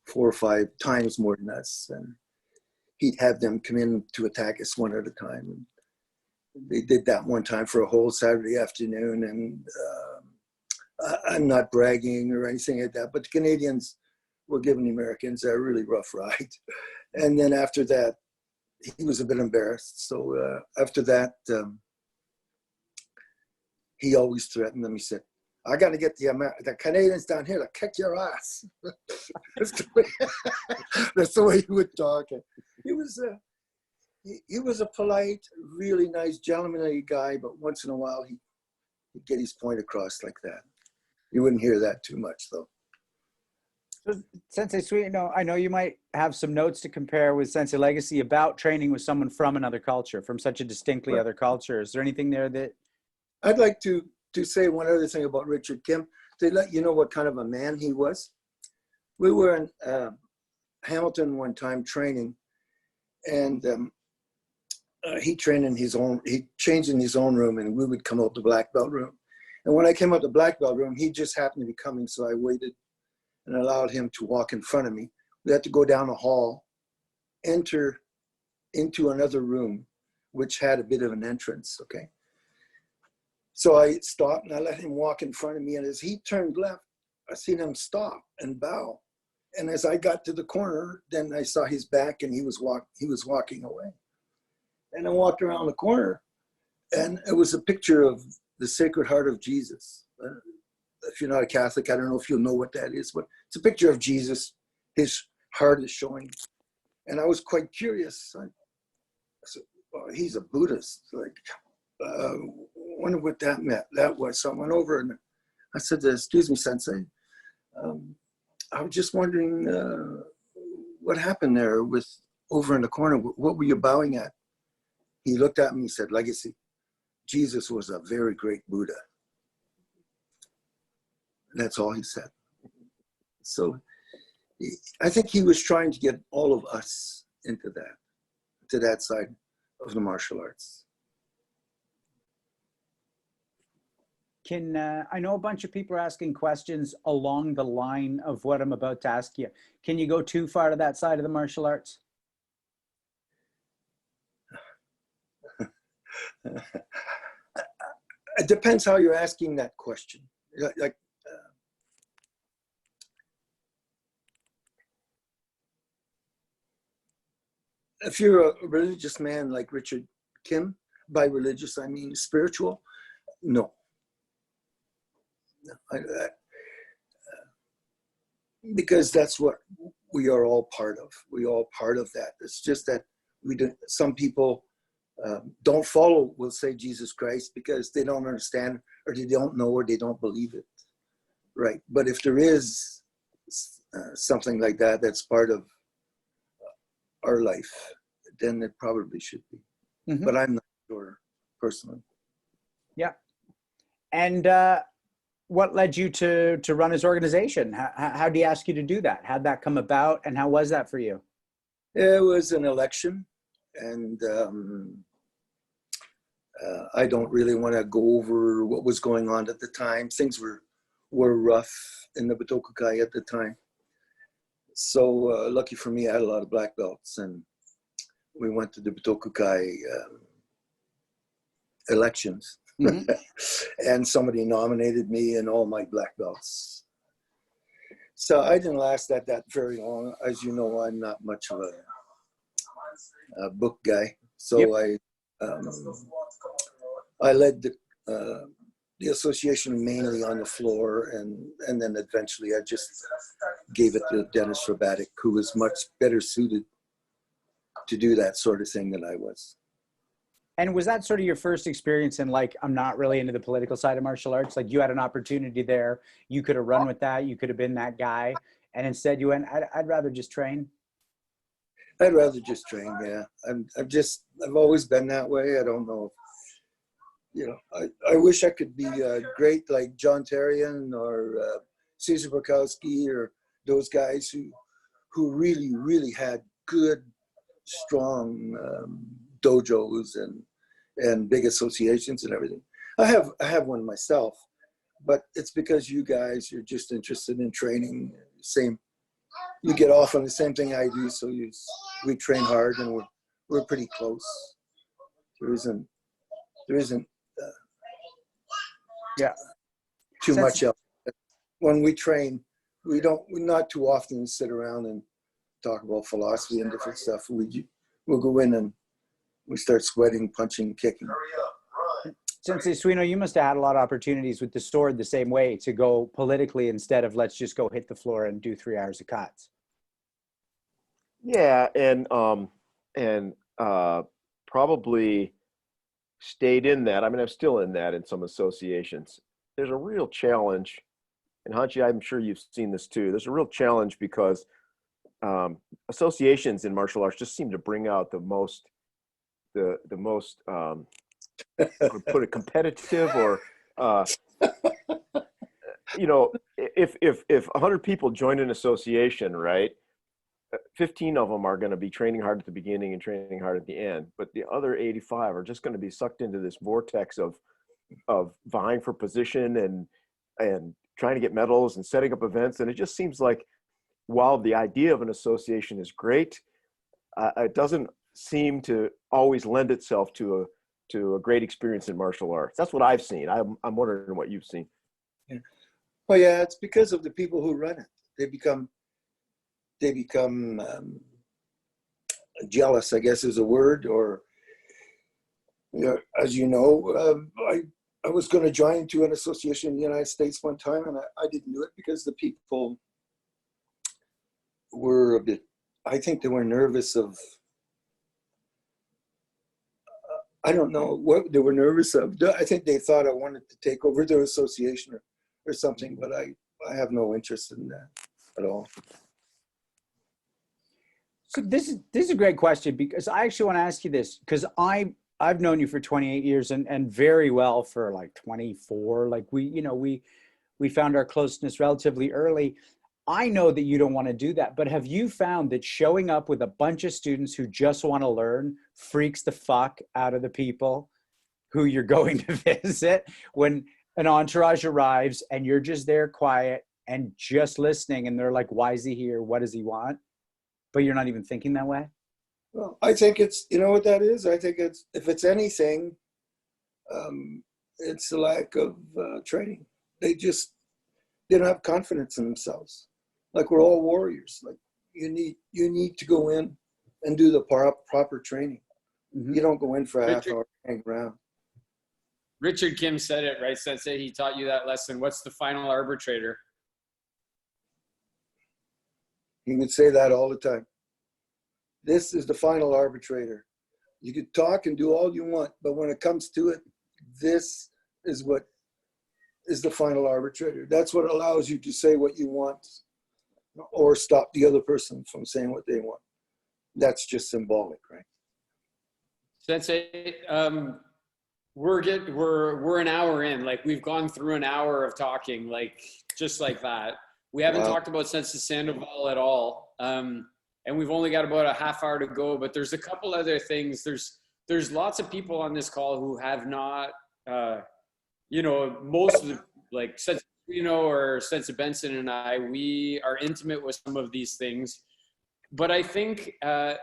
4 or 5 times more than us. And he'd have them come in to attack us one at a time. And they did that one time for a whole Saturday afternoon. And I'm not bragging or anything like that, but the Canadians were giving the Americans a really rough ride. And then after that, he was a bit embarrassed. So after that, he always threatened them. He said, I got to get the Canadians down here to kick your ass. That's the way he would talk. He was a polite, really nice, gentlemanly guy, but once in a while he'd get his point across like that. You wouldn't hear that too much, though. So, Sensei Suino, I know you might have some notes to compare with Sensei Legacy about training with someone from another culture, from such a distinctly other culture. Is there anything there that... I'd like to say one other thing about Richard Kim, to let you know what kind of a man he was. We were in Hamilton one time training, and he trained in his own, he changed in his own room, and we would come out the black belt room. And when I came out the black belt room, he just happened to be coming, so I waited and allowed him to walk in front of me. We had to go down a hall, enter into another room, which had a bit of an entrance, okay? So I stopped and I let him walk in front of me, and as he turned left, I seen him stop and bow. And as I got to the corner, then I saw his back, and he was walking away. And I walked around the corner, and it was a picture of the Sacred Heart of Jesus. If you're not a Catholic, I don't know if you'll know what that is, but it's a picture of Jesus. His heart is showing. And I was quite curious. I said, well, he's a Buddhist. Like, wonder what that meant. That was. So I went over and I said, excuse me, Sensei. I was just wondering what happened there with over in the corner. What were you bowing at? He looked at me and said, Legacy, Jesus was a very great Buddha. And that's all he said. So I think he was trying to get all of us into that, to that side of the martial arts. Can I know a bunch of people are asking questions along the line of what I'm about to ask you. Can you go too far to that side of the martial arts? It depends how you're asking that question. Like, if you're a religious man like Richard Kim, by religious I mean spiritual, no. Because that's what we are all part of. We are all part of that. It's just that we do. Some people don't follow, will say Jesus Christ, because they don't understand, or they don't know, or they don't believe it. Right. But if there is something like that that's part of our life, then it probably should be. Mm-hmm. But I'm not sure personally. Yeah. And what led you to run his organization? How did he ask you to do that? How'd that come about, and how was that for you? It was an election, and I don't really want to go over what was going on at the time. Things were rough in the Butokukai at the time. So lucky for me, I had a lot of black belts, and we went to the Butokukai elections. Mm-hmm. And somebody nominated me and all my black belts. So I didn't last that very long. As you know, I'm not much of a book guy. So yep. I led the association mainly on the floor, and then eventually I just gave it to Dennis Rabatic, who was much better suited to do that sort of thing than I was. And was that sort of your first experience in, like, I'm not really into the political side of martial arts? Like, you had an opportunity there, you could have run with that, you could have been that guy, and instead you went, I'd rather just train? I'd rather just train, yeah. I've always been that way. I don't know. You know, I wish I could be great like John Therrien or Cesar Bukowski or those guys who really, really had good, strong dojos and big associations and everything. I have one myself, but it's because you guys, you're just interested in training. You get off on the same thing I do, so we train hard, and we're pretty close. There isn't too much else. When we train, we not too often sit around and talk about philosophy and different stuff. We'll go in and we start sweating, punching, kicking. Sensei Suino, you must have had a lot of opportunities with the sword the same way, to go politically instead of let's just go hit the floor and do 3 hours of cuts. Yeah, and probably stayed in that, I mean, I'm still in that in some associations. There's a real challenge, and Hanshi, I'm sure you've seen this too. There's a real challenge because associations in martial arts just seem to bring out the most put it competitive, or you know, if 100 people join an association, right, 15 of them are going to be training hard at the beginning and training hard at the end, but the other 85 are just going to be sucked into this vortex of vying for position and trying to get medals and setting up events. And it just seems like, while the idea of an association is great, it doesn't seem to always lend itself to a great experience in martial arts. That's what I've seen. I'm wondering what you've seen. Yeah. Well, yeah, it's because of the people who run it. They become jealous, I guess is a word, or, you know, as you know, I was going to join into an association in the United States one time, and I didn't do it because the people were a bit, I think they were nervous of, I don't know what they were nervous of. I think they thought I wanted to take over their association or something, but I have no interest in that at all. So this is a great question, because I actually want to ask you this, because I've known you for 28 years and very well for like 24. Like we found our closeness relatively early. I know that you don't want to do that, but have you found that showing up with a bunch of students who just want to learn freaks the fuck out of the people who you're going to visit when an entourage arrives and you're just there quiet and just listening, and they're like, why is he here? What does he want? But you're not even thinking that way? Well, I think it's, you know what that is? I think it's, if it's anything, it's the lack of training. They don't have confidence in themselves. Like, we're all warriors. Like, you need to go in and do the proper training. Mm-hmm. You don't go in for a half hour and hang around. Richard Kim said it, right, Sensei? He taught you that lesson. What's the final arbitrator? He would say that all the time. This is the final arbitrator. You could talk and do all you want, but when it comes to it, this is what is the final arbitrator. That's what allows you to say what you want or stop the other person from saying what they want. That's just symbolic, right? Sensei, we're an hour in. Like, we've gone through an hour of talking, like, just like that. We haven't talked about Sensei Sandoval at all. And we've only got about a half hour to go, but there's a couple other things. There's lots of people on this call who have not, most of the, like, Sensei or Sensei Benson and I, we are intimate with some of these things. But I think, of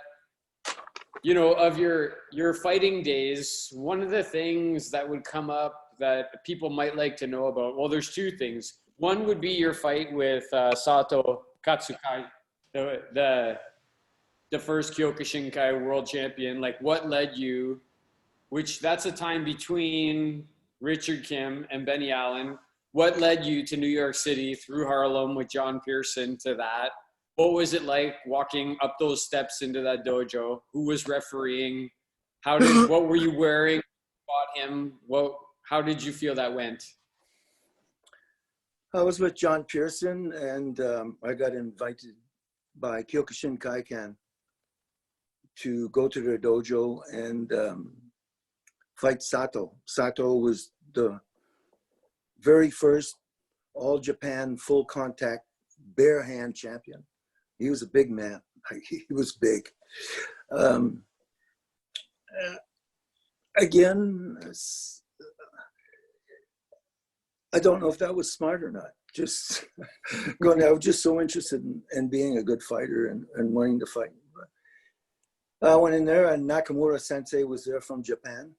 your fighting days, one of the things that would come up that people might like to know about, well, there's two things. One would be your fight with Sato Katsukai, the first Kyokushinkai world champion. Like, what led you, which that's a time between Richard Kim and Benny Allen. What led you to New York City through Harlem with John Pearson to that? What was it like walking up those steps into that dojo? Who was refereeing? What were you wearing? Fought him? How did you feel that went? I was with John Pearson, and I got invited by Kyokushin Kaikan to go to their dojo and fight Sato. Sato was the very first all Japan full contact bare hand champion. He was a big man. He was big. Again, I don't know if that was smart or not. Just going, I was just so interested in being a good fighter and wanting to fight. I went in there, and Nakamura Sensei was there from Japan,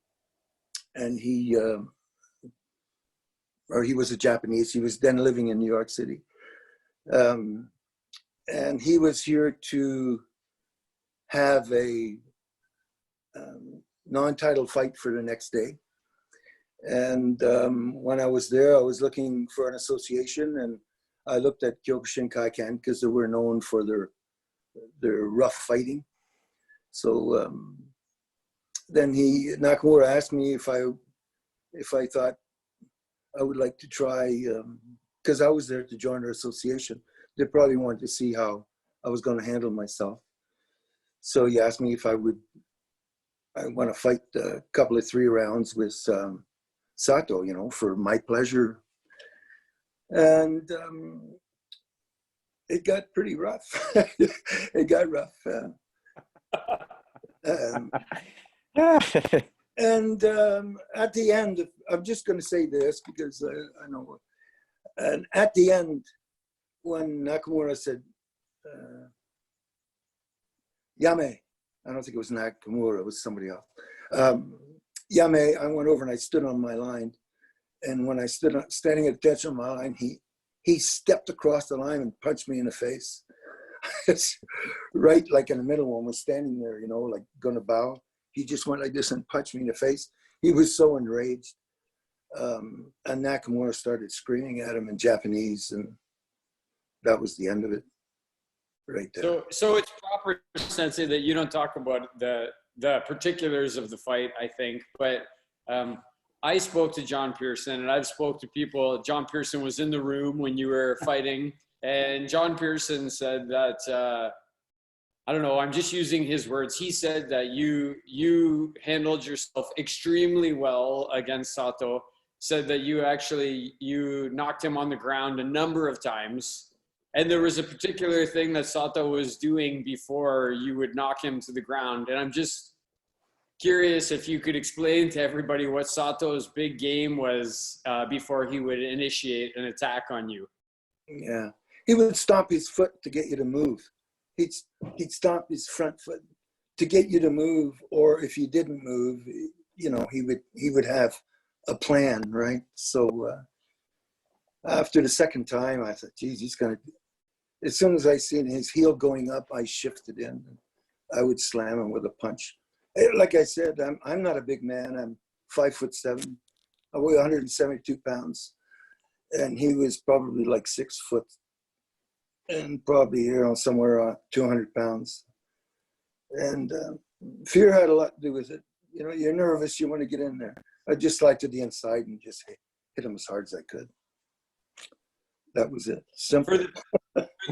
and he was a Japanese. He was then living in New York City, and he was here to have a non-title fight for the next day. And when I was there, I was looking for an association, and I looked at Kyokushin Kaikan because they were known for their rough fighting. So then Nakamura asked me if I thought I would like to try, because I was there to join their association. They probably wanted to see how I was going to handle myself. So he asked me if I want to fight a couple of 3 rounds with Sato, you know, for my pleasure. And it got pretty rough. It got rough. And at the end, I'm just going to say this because I know. And at the end, when Nakamura said, Yame, I don't think it was Nakamura, it was somebody else. Yame, I went over and I stood on my line. And when I standing at attention on my line, he stepped across the line and punched me in the face. It's right like in the middle when we're standing there, you know, like gonna bow. He just went like this and punched me in the face. He was so enraged. And Nakamura started screaming at him in Japanese, and that was the end of it right there. So it's proper, Sensei, that you don't talk about the particulars of the fight, I think, but I spoke to John Pearson, and I've spoke to people. John Pearson was in the room when you were fighting, and John Pearson said that, I don't know, I'm just using his words. He said that you handled yourself extremely well against Sato, said that you knocked him on the ground a number of times. And there was a particular thing that Sato was doing before you would knock him to the ground. And I'm just curious if you could explain to everybody what Sato's big game was before he would initiate an attack on you. Yeah, he would stomp his foot to get you to move. He'd stomp his front foot to get you to move, or if you didn't move, you know, he would have a plan, right? So after the second time, I thought, geez, he's gonna. As soon as I seen his heel going up, I shifted in. I would slam him with a punch. Like I said, I'm not a big man. I'm 5'7". I weigh 172 pounds, and he was probably like 6 foot, and probably, you know, somewhere 200 pounds. And fear had a lot to do with it. You know, you're nervous. You want to get in there. I just slide to the inside and just hit him as hard as I could. That was it. Simple. For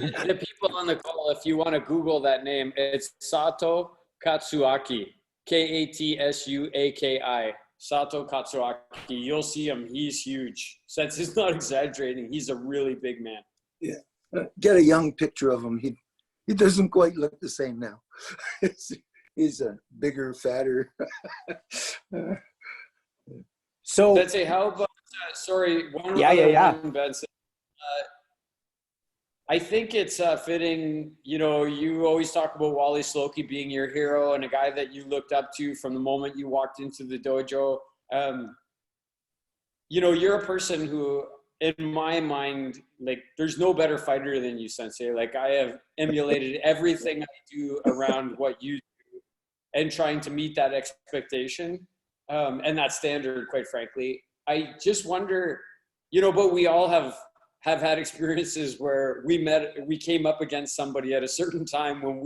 the people on the call, if you want to Google that name, it's Sato Katsuaki, Katsuaki, Sato Katsuaki. You'll see him. He's huge. Since he's not exaggerating, he's a really big man. Yeah. Get a young picture of him. He doesn't quite look the same now. He's a bigger, fatter. So let's say, how about sorry, one one, Benson. I think it's fitting, you know, you always talk about Wally Slokey being your hero and a guy that you looked up to from the moment you walked into the dojo. You know, you're a person who, in my mind, like, there's no better fighter than you, Sensei. Like, I have emulated everything I do around what you do and trying to meet that expectation and that standard, quite frankly. I just wonder, you know, but we all have had experiences where we came up against somebody at a certain time when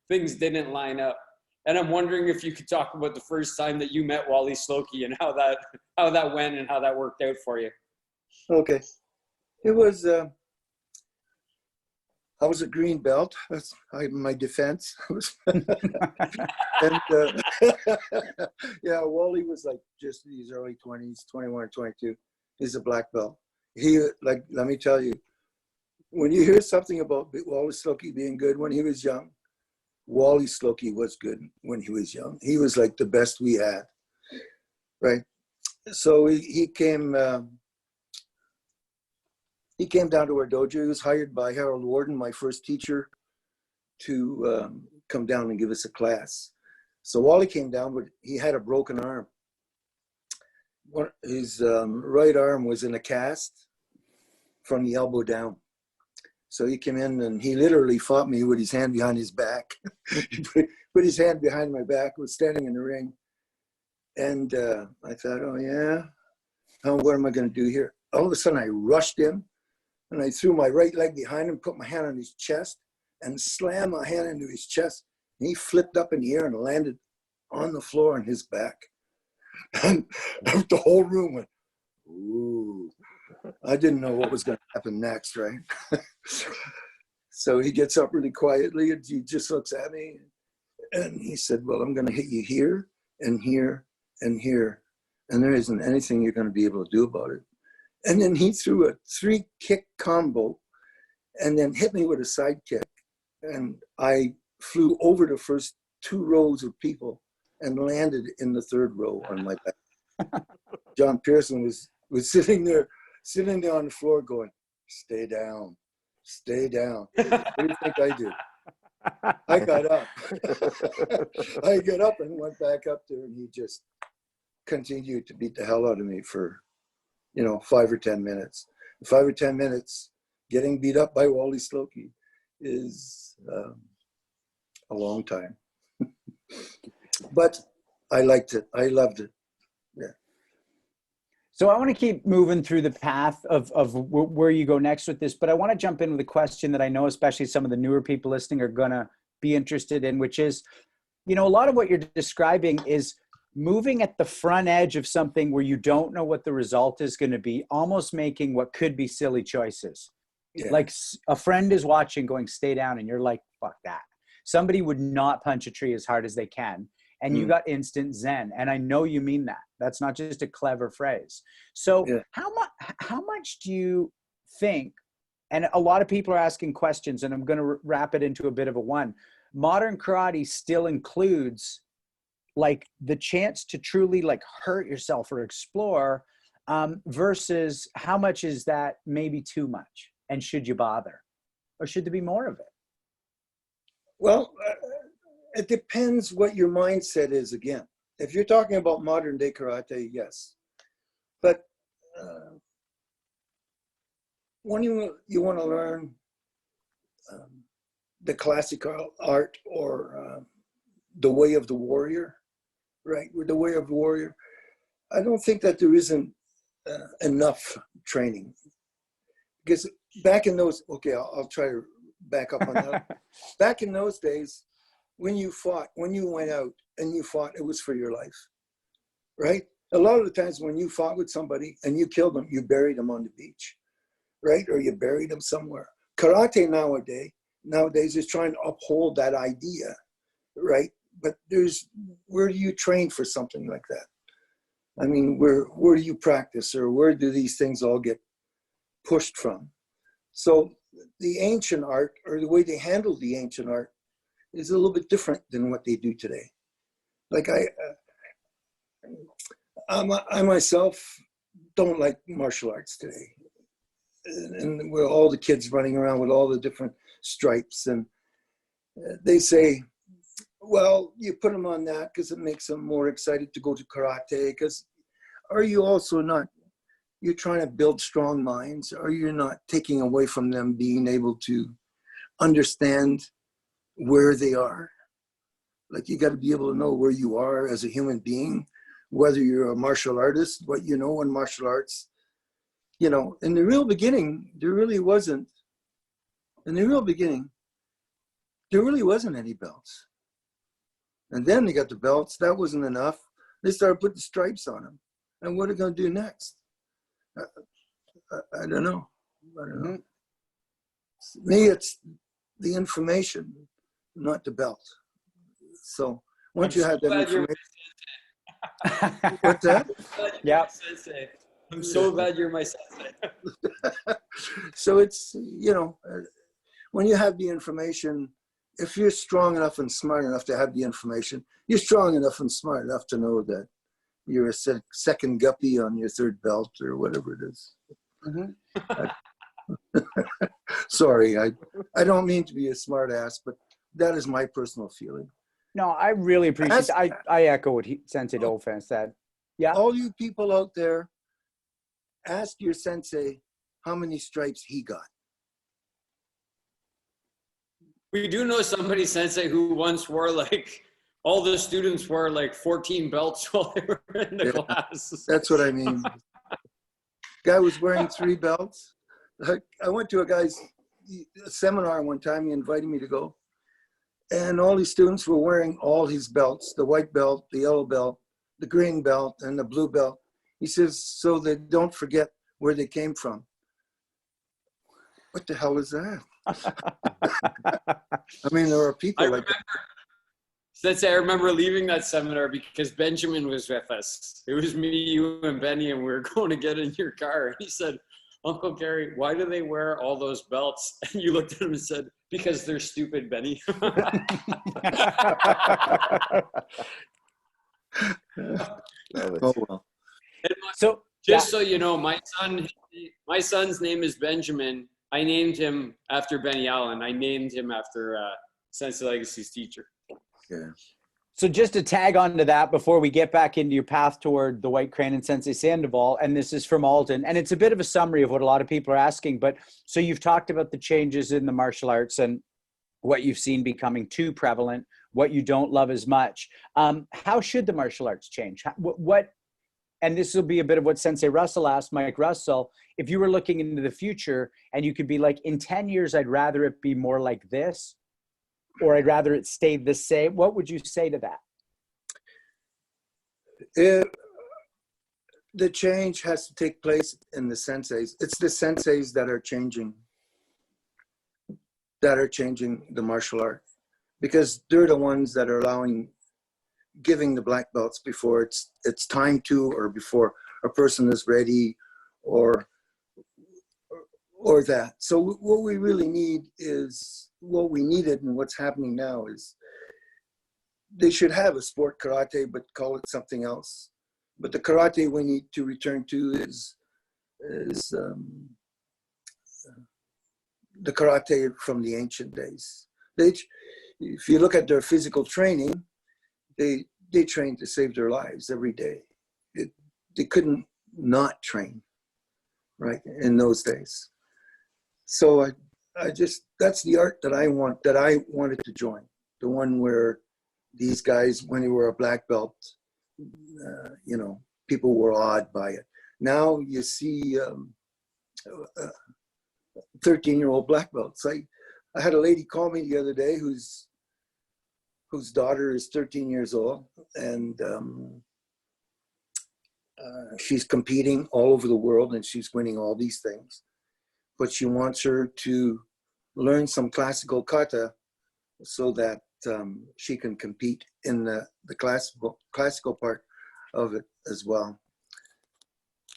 things didn't line up. And I'm wondering if you could talk about the first time that you met Wally Slokey and how that went and how that worked out for you. Okay. It was, I was a green belt. That's my defense. And yeah, Wally was like just in his early 20s, 21 or 22. He's a black belt. He, like, let me tell you, when you hear something about Wally Slokey being good when he was young, Wally Slokey was good when he was young. He was like the best we had, right? So he came down to our dojo. He was hired by Harold Warden, my first teacher, to come down and give us a class. So Wally came down, but he had a broken arm. His right arm was in a cast from the elbow down. So he came in and he literally fought me with his hand behind his back. He put his hand behind my back, was standing in the ring. And I thought, oh yeah, what am I gonna do here? All of a sudden I rushed in and I threw my right leg behind him, put my hand on his chest and slammed my hand into his chest. And he flipped up in the air and landed on the floor on his back. And the whole room went, ooh. I didn't know what was going to happen next, right? So he gets up really quietly and he just looks at me and he said, well, I'm going to hit you here and here and here. And there isn't anything you're going to be able to do about it. And then he threw a 3-kick combo and then hit me with a side kick. And I flew over the first 2 rows of people and landed in the 3rd row on my back. John Pearson was sitting there on the floor going, stay down, stay down. What do you think I did? I got up. I got up and went back up there, and he just continued to beat the hell out of me for, 5 or 10 minutes. 5 or 10 minutes getting beat up by Wally Slokey is a long time. But I liked it. I loved it. Yeah. So I want to keep moving through the path of where you go next with this, but I want to jump in with a question that I know especially some of the newer people listening are going to be interested in, which is, a lot of what you're describing is moving at the front edge of something where you don't know what the result is going to be, almost making what could be silly choices. Yeah. Like a friend is watching going, stay down, and you're like, fuck that. Somebody would not punch a tree as hard as they can. And you got instant zen. And I know you mean that. That's not just a clever phrase. So how much do you think, and a lot of people are asking questions, and I'm going to wrap it into a bit of a one. Modern karate still includes like the chance to truly like hurt yourself or explore versus how much is that maybe too much? And should you bother? Or should there be more of it? Well, it depends what your mindset is again. If you're talking about modern day karate, yes. But when you want to learn the classic art or the way of the warrior, right? With the way of the warrior, I don't think that there isn't enough training. Because back in those, I'll try to back up on that. Back in those days, when you fought, when you went out and you fought, it was for your life, right? A lot of the times when you fought with somebody and you killed them, you buried them on the beach, right? Or you buried them somewhere. Karate nowadays is trying to uphold that idea, right? But where do you train for something like that? I mean, where do you practice, or where do these things all get pushed from? So the ancient art, or the way they handled the ancient art, is a little bit different than what they do today. Like I myself don't like martial arts today. And with all the kids running around with all the different stripes, and they say, well, you put them on that because it makes them more excited to go to karate. Because are you also not, you're trying to build strong minds? Are you not taking away from them being able to understand where they are? Like, you got to be able to know where you are as a human being, whether you're a martial artist, what you know in martial arts. In the real beginning, there really wasn't any belts. And then they got the belts. That wasn't enough. They started putting stripes on them. And what are they going to do next? I don't know. Mm-hmm. Me, it's the information, not the belt. So once you have that information. What's that? Yeah. I'm so glad you're my sensei. So it's, when you have the information, if you're strong enough and smart enough to have the information, you're strong enough and smart enough to know that you're a second guppy on your 3rd belt or whatever it is. Mm-hmm. Sorry, I don't mean to be a smart ass, but that is my personal feeling. No, I really appreciate it. I echo what Sensei Dolphin said. Yeah. All you people out there, ask your sensei how many stripes he got. We do know somebody, Sensei, who once wore all the students wore 14 belts while they were in the class. That's what I mean. Guy was wearing 3 belts. I went to a guy's seminar one time. He invited me to go. And all these students were wearing all his belts, the white belt, the yellow belt, the green belt, and the blue belt. He says, so they don't forget where they came from. What the hell is that? I mean, there are people like that. Sensei, I remember leaving that seminar because Benjamin was with us. It was me, you, and Benny, and we were going to get in your car. And he said, Uncle Gary, why do they wear all those belts? And you looked at him and said, because they're stupid, Benny. Oh, well. So just so you know, my son's name is Benjamin. I named him after Benny Allen. I named him after Sensei Legacy's teacher. Yeah. So just to tag on to that before we get back into your path toward the White Crane and Sensei Sandoval, and this is from Alden, and it's a bit of a summary of what a lot of people are asking, but so you've talked about the changes in the martial arts and what you've seen becoming too prevalent, what you don't love as much. How should the martial arts change? What, and this will be a bit of what Sensei Russell asked Mike Russell, if you were looking into the future and you could be like, in 10 years, I'd rather it be more like this, or I'd rather it stay the same. What would you say to that? The change has to take place in the senseis. It's the senseis that are changing the martial art, because they're the ones that are giving the black belts before it's time to, or before a person is ready, or that. So what we really need is, what we needed and what's happening now is, they should have a sport karate, but call it something else. But the karate we need to return to is the karate from the ancient days. If you look at their physical training, they train to save their lives every day. They couldn't not train, right, in those days. So I just, that's the art that I wanted to join. The one where these guys, when they were a black belt, people were awed by it. Now you see 13-year-old black belts. I had a lady call me the other day whose daughter is 13 years old, and she's competing all over the world, and she's winning all these things. But she wants her to learn some classical kata so that she can compete in the classical part of it as well.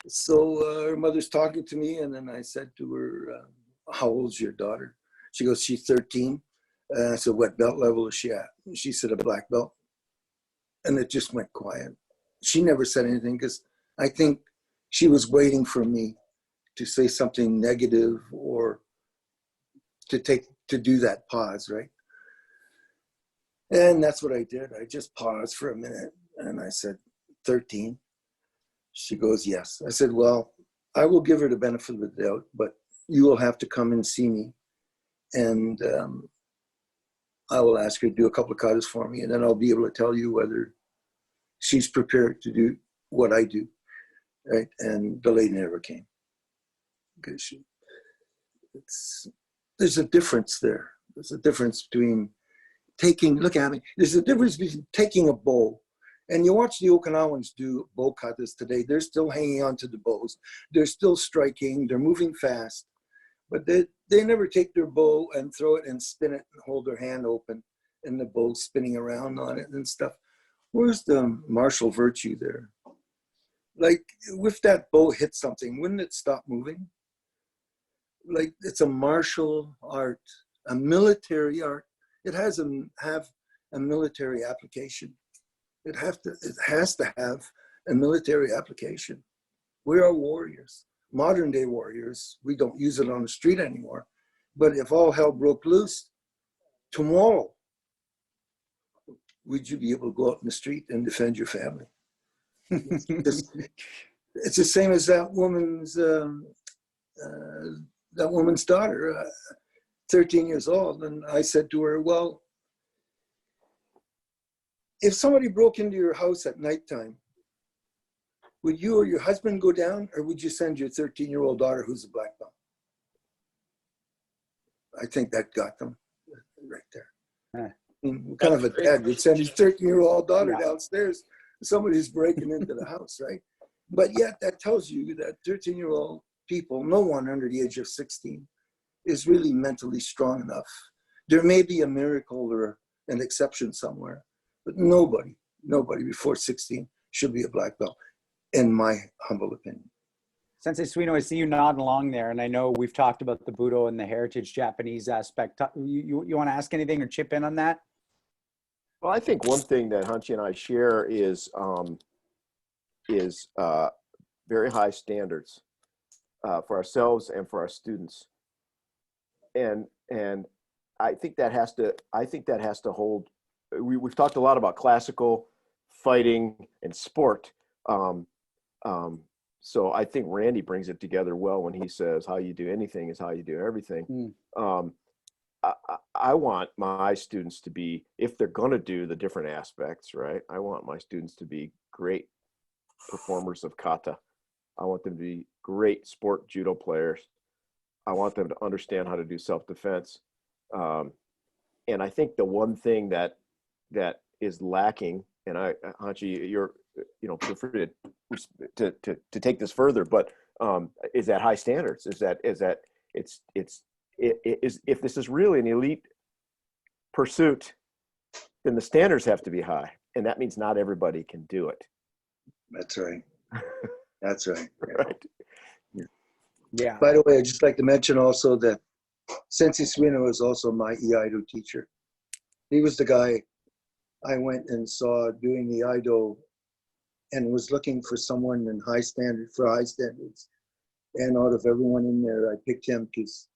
So her mother's talking to me, and then I said to her, how old's your daughter? She goes, she's 13. I said, what belt level is she at? She said, a black belt. And it just went quiet. She never said anything, because I think she was waiting for me to say something negative, or to do that pause, right? And that's what I did. I just paused for a minute, and I said, 13? She goes, yes. I said, well, I will give her the benefit of the doubt, but you will have to come and see me, and I will ask her to do a couple of katas for me, and then I'll be able to tell you whether she's prepared to do what I do, right? And the lady never came, because there's a difference there. There's a difference between look at me, there's a difference between taking a bow, and you watch the Okinawans do bow katas today, they're still hanging on to the bows, they're still striking, they're moving fast, but they never take their bow and throw it and spin it and hold their hand open and the bow spinning around on it and stuff. Where's the martial virtue there? Like, if that bow hit something, wouldn't it stop moving? Like, it's a martial art, a military art. It has have a military application. It has to have a military application. We are warriors, modern day warriors. We don't use it on the street anymore. But if all hell broke loose tomorrow, would you be able to go out in the street and defend your family? It's the same as that woman's daughter, 13 years old. And I said to her, well, if somebody broke into your house at nighttime, would you or your husband go down, or would you send your 13-year-old daughter who's a black belt? I think that got them right there. What kind of a dad would send his 13-year-old daughter Yeah. downstairs? Somebody's breaking into the house, right? But yet that tells you that 13-year-old people, no one under the age of 16, is really mentally strong enough. There may be a miracle or an exception somewhere, but nobody before 16 should be a black belt, in my humble opinion. Sensei Suino, I see you nodding along there, and I know we've talked about the Budo and the heritage Japanese aspect. You want to ask anything or chip in on that? Well, I think one thing that Hanshi and I share is very high standards for ourselves and for our students, and I think that has to hold. We've talked a lot about classical fighting and sport. So I think Randy brings it together well when he says, how you do anything is how you do everything. I want my students to be, if they're going to do the different aspects, right? I want my students to be great performers of kata. I want them to be great sport judo players. I want them to understand how to do self-defense. And I think the one thing that is lacking, and Hanshi, you're, feel free to take this further, but is that high standards? Is that if this is really an elite pursuit, then the standards have to be high, and that means not everybody can do it. That's right. That's right. Right. Yeah. By the way, I'd just like to mention also that Sensei Suino is also my iaido teacher. He was the guy I went and saw doing iaido and was looking for someone in high standards. And out of everyone in there, I picked him because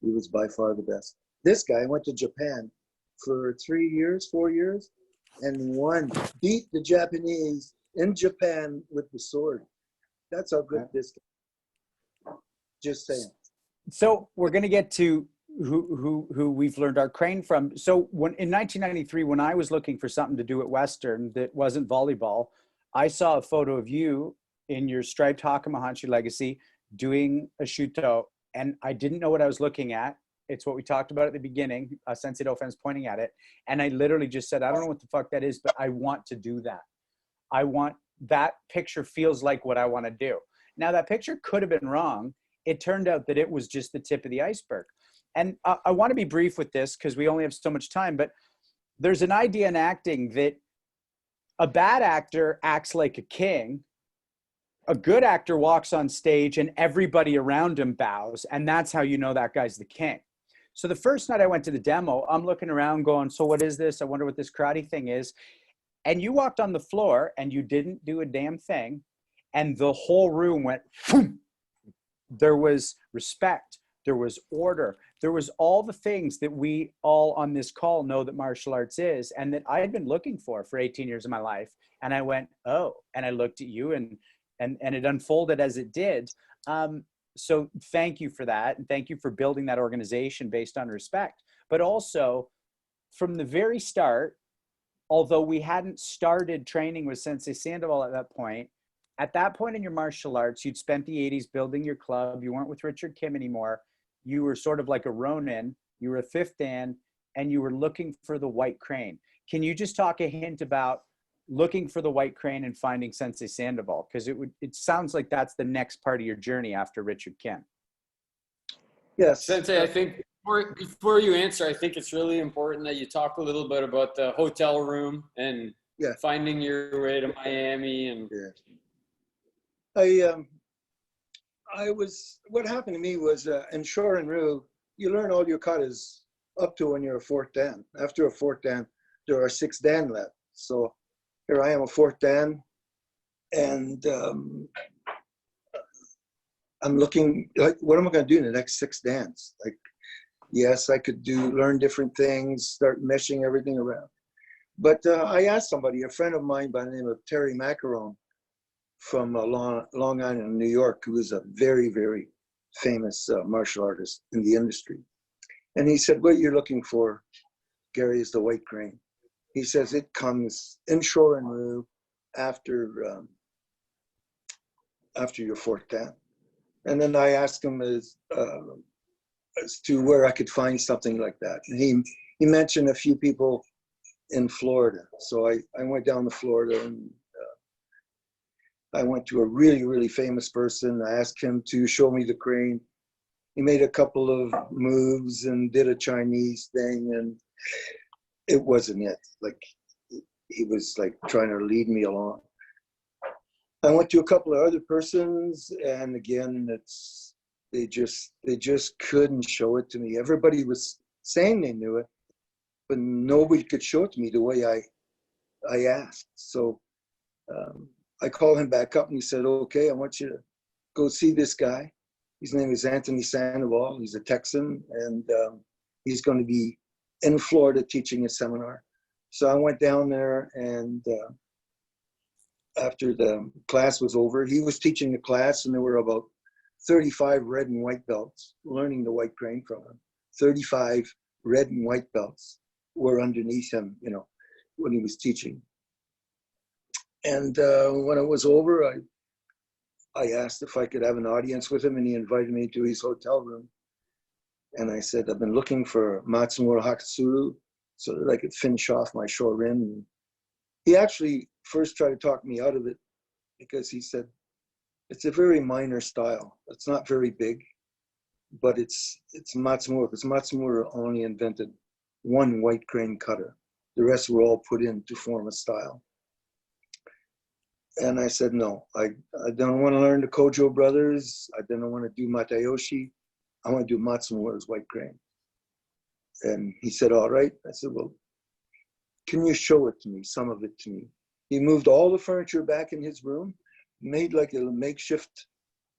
he was by far the best. This guy went to Japan for 4 years, and beat the Japanese in Japan with the sword. That's how good this guy. Just saying. So we're going to get to who we've learned our crane from. So in 1993, when I was looking for something to do at Western that wasn't volleyball, I saw a photo of you in your striped Hakama Hanshi Legacy doing a shuto, and I didn't know what I was looking at. It's what we talked about at the beginning. Sensei Dauphin's pointing at it, and I literally just said, I don't know what the fuck that is, but I want to do that. That picture feels like what I want to do. Now, that picture could have been wrong. It turned out that it was just the tip of the iceberg. And I want to be brief with this because we only have so much time, but there's an idea in acting that a bad actor acts like a king. A good actor walks on stage and everybody around him bows, and that's how you know that guy's the king. So the first night I went to the demo, I'm looking around going, so what is this? I wonder what this karate thing is. And you walked on the floor and you didn't do a damn thing. And the whole room went, boom. There was respect. There was order. There was all the things that we all on this call know that martial arts is, and that I had been looking for 18 years of my life. And I went, oh, and I looked at you and it unfolded as it did. So thank you for that. And thank you for building that organization based on respect. But also from the very start, although we hadn't started training with Sensei Sandoval at that point in your martial arts, you'd spent the 80s building your club. You weren't with Richard Kim anymore. You were sort of like a Ronin. You were a fifth Dan, and you were looking for the white crane. Can you just talk a hint about looking for the white crane and finding Sensei Sandoval? Because it sounds like that's the next part of your journey after Richard Kim. Yes. Sensei, I think before you answer, I think it's really important that you talk a little bit about the hotel room and finding your way to Miami. And what happened to me was in Shorin Ryu, you learn all your katas up to when you're a fourth dan. After a fourth dan, there are 6 dan left. So here I am, a fourth dan, and I'm looking like, what am I going to do in the next 6 dans? Like, yes, I could learn different things, start meshing everything around. But I asked somebody, a friend of mine by the name of Terry Macaron from Long Island, New York, who is a very, very famous martial artist in the industry. And he said, what you're looking for, Gary, is the white crane. He says it comes in Shorin Ryu after your fourth dan. And then I asked him as to where I could find something like that. And he mentioned a few people in Florida. So I went down to Florida, and I went to a really, really famous person. I asked him to show me the crane. He made a couple of moves and did a Chinese thing, and it wasn't it. Like, he was like trying to lead me along. I went to a couple of other persons, and again, they just couldn't show it to me. Everybody was saying they knew it, but nobody could show it to me the way I asked. So I called him back up, and he said, "Okay, I want you to go see this guy. His name is Anthony Sandoval. He's a Texan, and he's going to be in Florida teaching a seminar." So I went down there, and after the class was over, he was teaching the class, and there were about 35 red and white belts learning the white crane from him. 35 red and white belts were underneath him, when he was teaching. And when it was over, I asked if I could have an audience with him, and he invited me to his hotel room. And I said, "I've been looking for Matsumura Hakusuru so that I could finish off my Shorin." And he actually first tried to talk me out of it, because he said, "It's a very minor style. It's not very big, but it's Matsumura, because Matsumura only invented one white crane cutter. The rest were all put in to form a style." And I said, "No, I don't want to learn the Kojo brothers. I don't want to do Matayoshi. I want to do Matsumura's white crane." And he said, "All right." I said, "Well, can you show it to me, some of it to me?" He moved all the furniture back in his room, made like a makeshift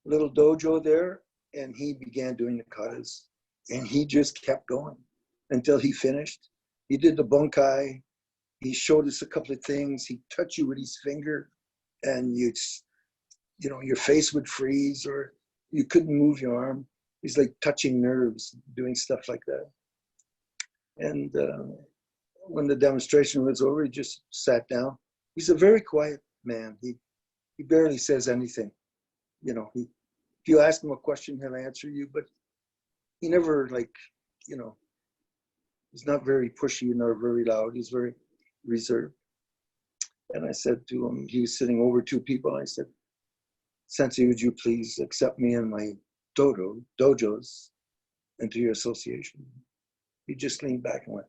little dojo there, and he began doing the katas. And he just kept going until he finished. He did the bunkai. He showed us a couple of things. He'd touch you with his finger, and your face would freeze, or you couldn't move your arm. He's like touching nerves, doing stuff like that. And when the demonstration was over, he just sat down. He's a very quiet man. He barely says anything. If you ask him a question, he'll answer you, but he never he's not very pushy nor very loud. He's very reserved. And I said to him, he was sitting over two people. I said, "Sensei, would you please accept me and my dojos into your association?" He just leaned back and went.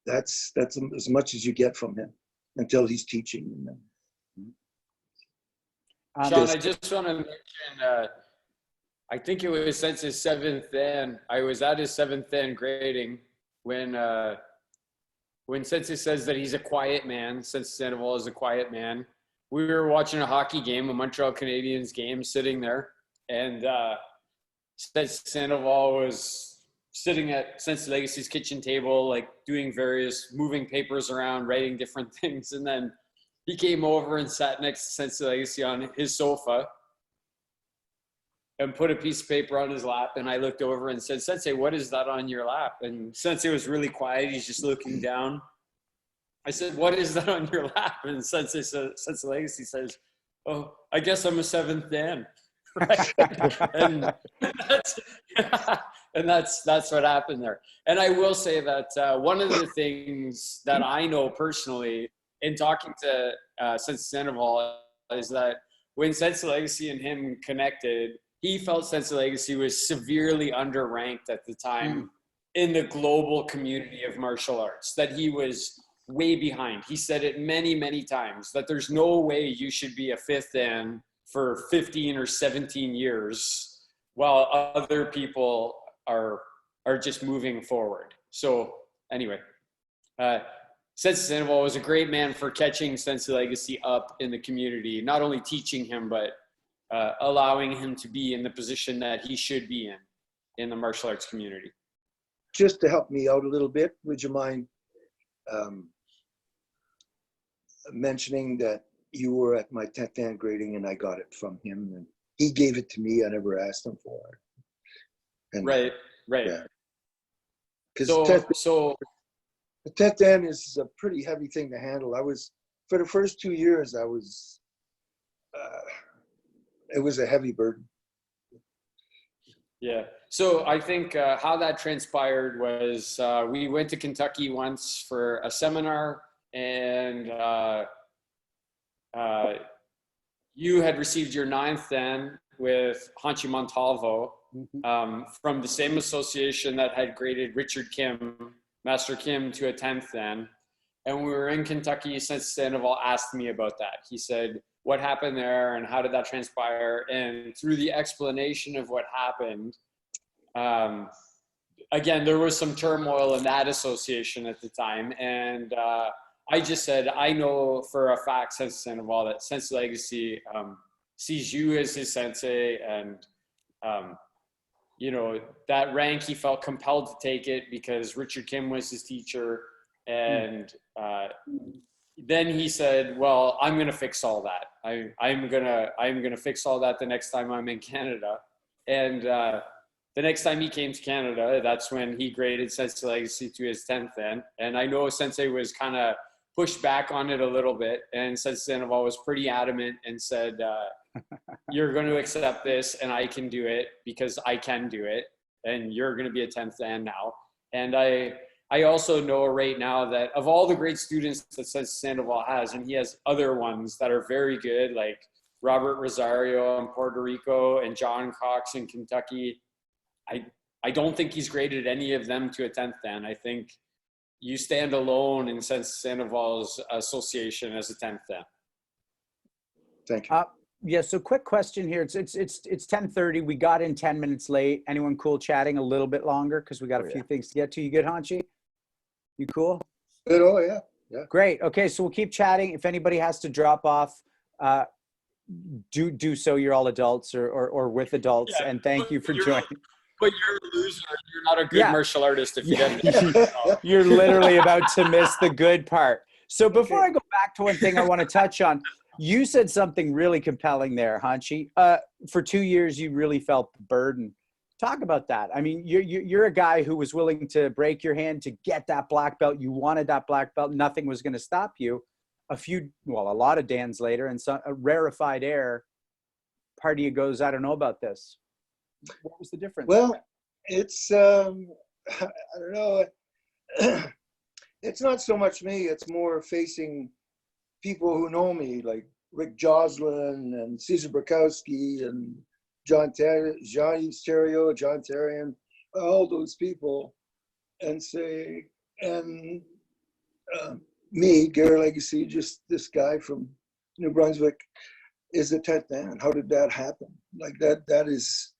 That's as much as you get from him until he's teaching. Sean, I just want to mention, I think it was since his 7th Dan. I was at his 7th Dan grading when Sensei says that he's a quiet man. Sensei Sandoval is a quiet man. We were watching a hockey game, a Montreal Canadiens game, sitting there, and Sensei Sandoval was sitting at Sensei Legacy's kitchen table, like doing various moving papers around, writing different things, and then he came over and sat next to Sensei Legacy on his sofa and put a piece of paper on his lap. And I looked over and said, "Sensei, what is that on your lap?" And Sensei was really quiet. He's just looking down. I said, "What is that on your lap?" And Sensei Legacy says, "Oh, I guess I'm a 7th Dan." Right? and that's what happened there. And I will say that one of the things that I know personally in talking to Sensei Sandoval is that when Sensei Legacy and him connected, he felt Sensei Legacy was severely underranked at the time in the global community of martial arts, that he was way behind. He said it many, many times, that there's no way you should be a 5th Dan for 15 or 17 years while other people are just moving forward. So anyway, Sensei Sandoval was a great man for catching Sensei Legacy up in the community, not only teaching him, but allowing him to be in the position that he should be in the martial arts community. Just to help me out a little bit, would you mind mentioning that you were at my 10th Dan grading and I got it from him, and he gave it to me. I never asked him for it. And, right. Yeah. Because so the 10th Dan is a pretty heavy thing to handle. For the first 2 years, it was a heavy burden. Yeah. So I think how that transpired was we went to Kentucky once for a seminar, and you had received your 9th dan with Hanshi Montalvo from the same association that had graded Richard Kim, Master Kim, to a 10th dan. And we were in Kentucky. Sensei Sandoval asked me about that. He said, what happened there and how did that transpire? And through the explanation of what happened, again, there was some turmoil in that association at the time. And I just said, I know for a fact, Sensei Sandoval, that Sensei Legacy sees you as his sensei. And, you know, that rank, he felt compelled to take it because Richard Kim was his teacher. And then he said, well, I'm going to fix all that. I'm going to fix all that the next time I'm in Canada. And the next time he came to Canada, that's when he graded Sensei Legacy to his 10th dan. And I know Sensei was kind of pushed back on it a little bit. And Sensei Sandoval was pretty adamant and said, you're going to accept this and I can do it because I can do it. And you're going to be a 10th dan now. And I also know right now that of all the great students that Sensei Sandoval has, and he has other ones that are very good, like Robert Rosario in Puerto Rico and John Cox in Kentucky, I don't think he's graded any of them to a 10th dan. I think you stand alone in Sensei Sandoval's association as a 10th dan. Thank you. Yeah, so quick question here. It's 10:30. We got in 10 minutes late. Anyone cool chatting a little bit longer? Because we got a few things to get to. You good, Hanshi? You cool? Good. Oh, yeah. Yeah. Great. Okay, so we'll keep chatting. If anybody has to drop off, do so. You're all adults or with adults. Yeah. And thank you for joining. But you're a loser. You're not a good martial artist if you didn't. You're literally about to miss the good part. So before I go back to one thing I want to touch on, you said something really compelling there, Hanshi. For 2 years, you really felt the burden. Talk about that. I mean, you're a guy who was willing to break your hand to get that black belt. You wanted that black belt. Nothing was going to stop you. A lot of dans later, and a rarefied air, part of you goes, I don't know about this. What was the difference? Well, it's, I don't know. It's not so much me. It's more facing people who know me, like Rick Joslin and Cesar Bukowski and John Stereo, John Tarian, all those people, and say, and me, Gary Legacy, just this guy from New Brunswick, is a 10th dan. How did that happen? Like that is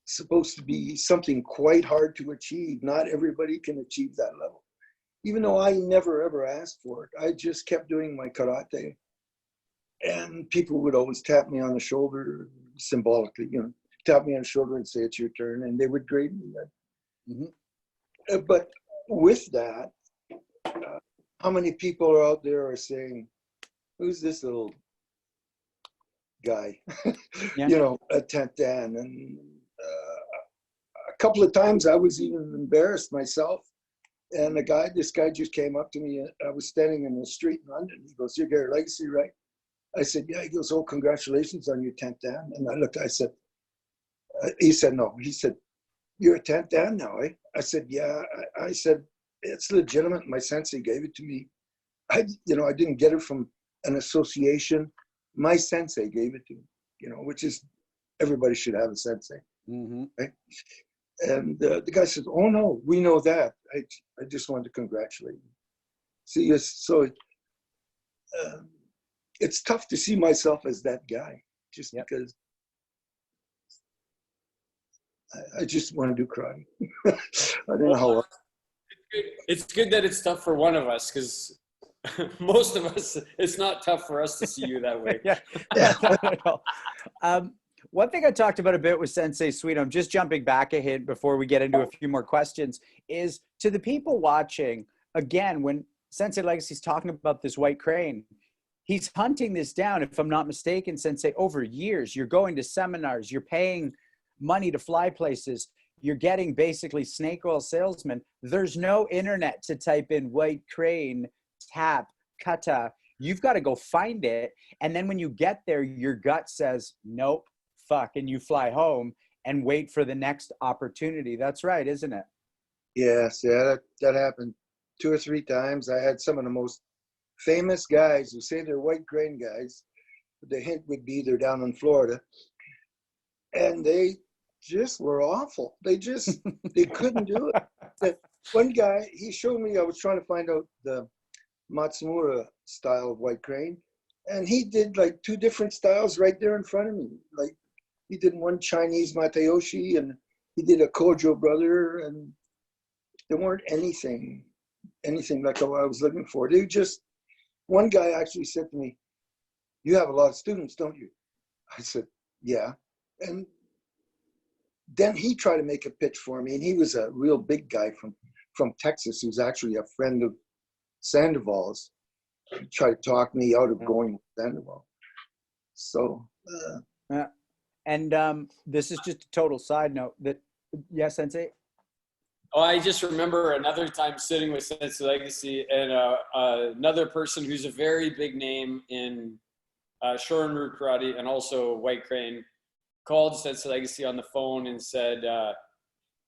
supposed to be something quite hard to achieve. Not everybody can achieve that level. Even though I never ever asked for it, I just kept doing my karate, and people would always tap me on the shoulder, symbolically, tap me on the shoulder and say it's your turn, and they would grade me. But with that, how many people are out there are saying, "Who's this little guy?" A 10th dan, and a couple of times I was even embarrassed myself. And this guy just came up to me. I was standing in the street in London. He goes, "You're Gary Legacy, right?" I said, "Yeah." He goes, "Oh, congratulations on your 10th dan." And I looked, I said, he said, "No." He said, "You're a 10th dan now, eh?" I said, "Yeah." I said, "It's legitimate. My sensei gave it to me. I didn't get it from an association. My sensei gave it to me, which is, everybody should have a sensei. Right?" And the guy says, "Oh no, we know that. I just wanted to congratulate you." See, so it's tough to see myself as that guy, just because I just want to do karate. I don't know how. It's good that it's tough for one of us, because most of us, it's not tough for us to see you that way. One thing I talked about a bit with Sensei Sweet, I'm just jumping back ahead before we get into a few more questions, is to the people watching, again, when Sensei Legacy is talking about this white crane, he's hunting this down, if I'm not mistaken, Sensei, over years. You're going to seminars, you're paying money to fly places, you're getting basically snake oil salesmen. There's no internet to type in white crane, tap, kata. You've got to go find it. And then when you get there, your gut says, nope, fuck, and you fly home. and wait for the next opportunity. That's right, isn't it? Yes, yeah, that happened 2 or 3 times. I had some of the most famous guys who say they're white grain guys. The hint would be they're down in Florida, and they just were awful. They couldn't do it. That one guy, he showed me, I was trying to find out the Matsumura style of white grain, and he did like 2 different styles right there in front of me. Like he did one Chinese Matayoshi, and he did a Kojo brother, and there weren't anything like what I was looking for. They just, one guy actually said to me, "You have a lot of students, don't you?" I said, "Yeah." And then he tried to make a pitch for me, and he was a real big guy from Texas, who's actually a friend of Sandoval's. He tried to talk me out of going with Sandoval. So, this is just a total side note that, yes, Sensei? Oh, I just remember another time sitting with Sensei Legacy and another person who's a very big name in Shorin Ryu karate and also white crane called Sensei Legacy on the phone and said,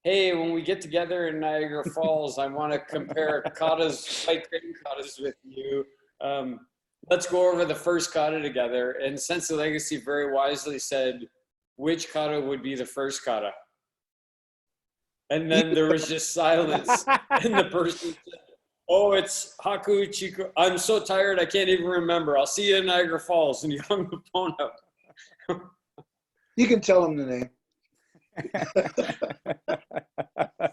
"Hey, when we get together in Niagara Falls, I want to compare katas, white crane katas with you. Let's go over the first kata together." And Sensei Legacy very wisely said, which kata would be the first kata? And then there was just silence. And the person said, "Oh, it's Haku Chiku. I'm so tired, I can't even remember. I'll see you in Niagara Falls." And he hung the phone up. you can tell him the name.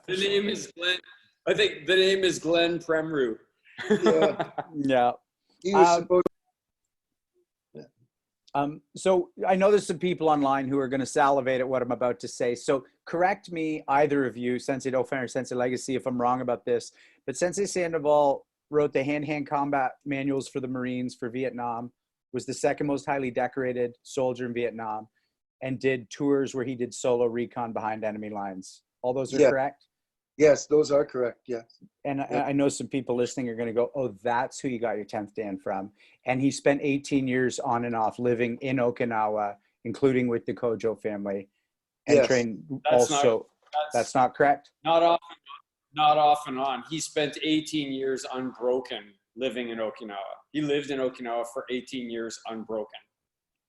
The name is Glenn. I think the name is Glenn Premru. Yeah. Yeah. He was supposed So I know there's some people online who are going to salivate at what I'm about to say. So correct me, either of you, Sensei Dauphin or Sensei Legacy, if I'm wrong about this. But Sensei Sandoval wrote the hand-to-hand combat manuals for the Marines for Vietnam, was the second most highly decorated soldier in Vietnam, and did tours where he did solo recon behind enemy lines. All those are correct? Yes, those are correct. Yes. And I know some people listening are going to go, "Oh, that's who you got your 10th Dan from." And he spent 18 years on and off living in Okinawa, including with the Kojo family, and trained also. That's not correct? Not off and on. He spent 18 years unbroken living in Okinawa. He lived in Okinawa for 18 years unbroken.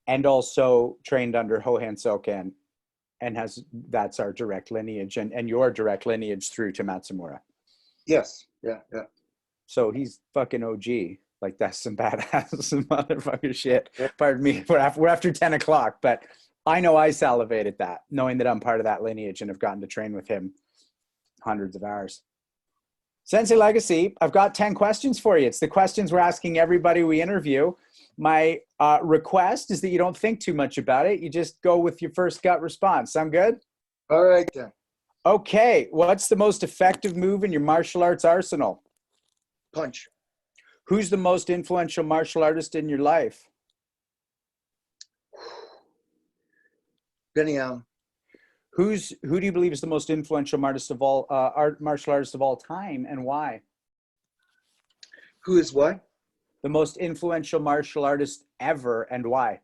And also trained under Hohan Soken, and that's our direct lineage and your direct lineage through to Matsumura. Yes. Yeah. Yeah. So he's fucking OG. Like, that's some badass motherfucker shit. Pardon me. We're after 10 o'clock, but I know I salivated that, knowing that I'm part of that lineage and have gotten to train with him hundreds of hours. Sensei Legacy, I've got 10 questions for you. It's the questions we're asking everybody we interview. My request is that you don't think too much about it. You just go with your first gut response. Sound good? All right, then. Okay. What's the most effective move in your martial arts arsenal? Punch. Who's the most influential martial artist in your life? Benny Allen. Who do you believe is the most influential martial artist of all time, and why? Who is what? The most influential martial artist ever, and why?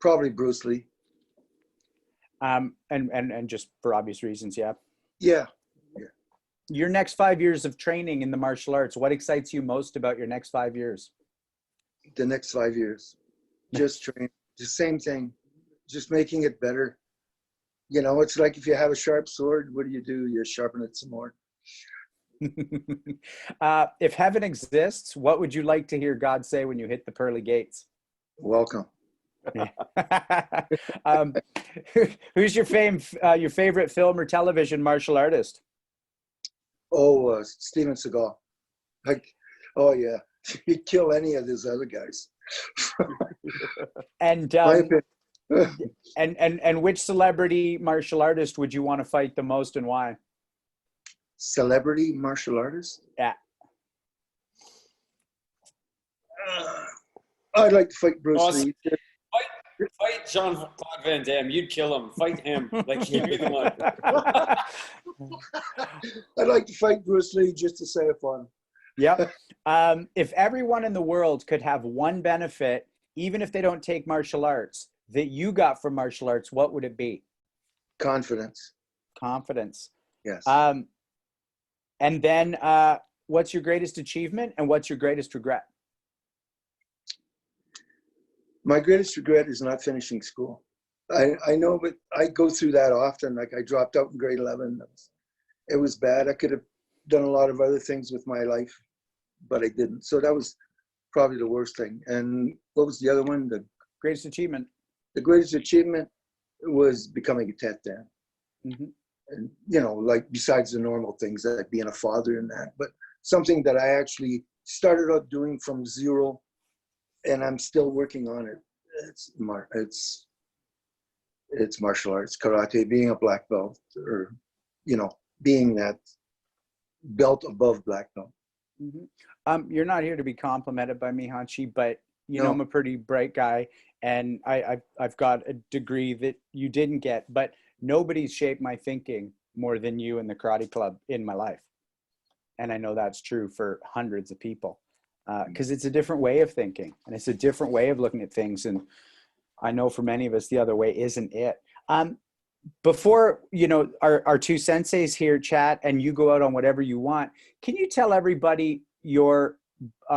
Probably Bruce Lee. And just for obvious reasons, yeah. Yeah. Your next 5 years of training in the martial arts, what excites you most about your next 5 years? The next 5 years. Just train. The same thing. Just making it better. You know, it's like if you have a sharp sword, what do? You sharpen it some more. If heaven exists, what would you like to hear God say when you hit the pearly gates? Welcome. Who's your favorite film or television martial artist? Oh, Steven Seagal. Oh yeah, he'd kill any of those other guys. And which celebrity martial artist would you want to fight the most, and why? Celebrity martial artist? Yeah. I'd like to fight Bruce Lee. Fight Jean-Claude Van Damme. You'd kill him. Fight him. Like, he'd be the one. I'd like to fight Bruce Lee just to say it for him. Yep. If everyone in the world could have one benefit, even if they don't take martial arts, that you got from martial arts, what would it be? Confidence. Confidence. Yes. And then what's your greatest achievement and what's your greatest regret? My greatest regret is not finishing school. I know, but I go through that often. Like I dropped out in grade 11. It was bad. I could have done a lot of other things with my life, but I didn't. So that was probably the worst thing. And what was the other one? Greatest achievement. The greatest achievement was becoming a tent dan. Mm-hmm. And, you know, like besides the normal things like being a father and that, but something that I actually started out doing from zero and I'm still working on it. It's martial arts, karate, being a black belt, or, you know, being that belt above black belt. Mm-hmm. You're not here to be complimented by me, Hanshi, but you No. know I'm a pretty bright guy, and I've got a degree that you didn't get, but nobody's shaped my thinking more than you and the karate club in my life, and I know that's true for hundreds of people, because it's a different way of thinking and it's a different way of looking at things, and I know for many of us the other way isn't it. Before, you know, our two senseis here chat and you go out on whatever you want, can you tell everybody your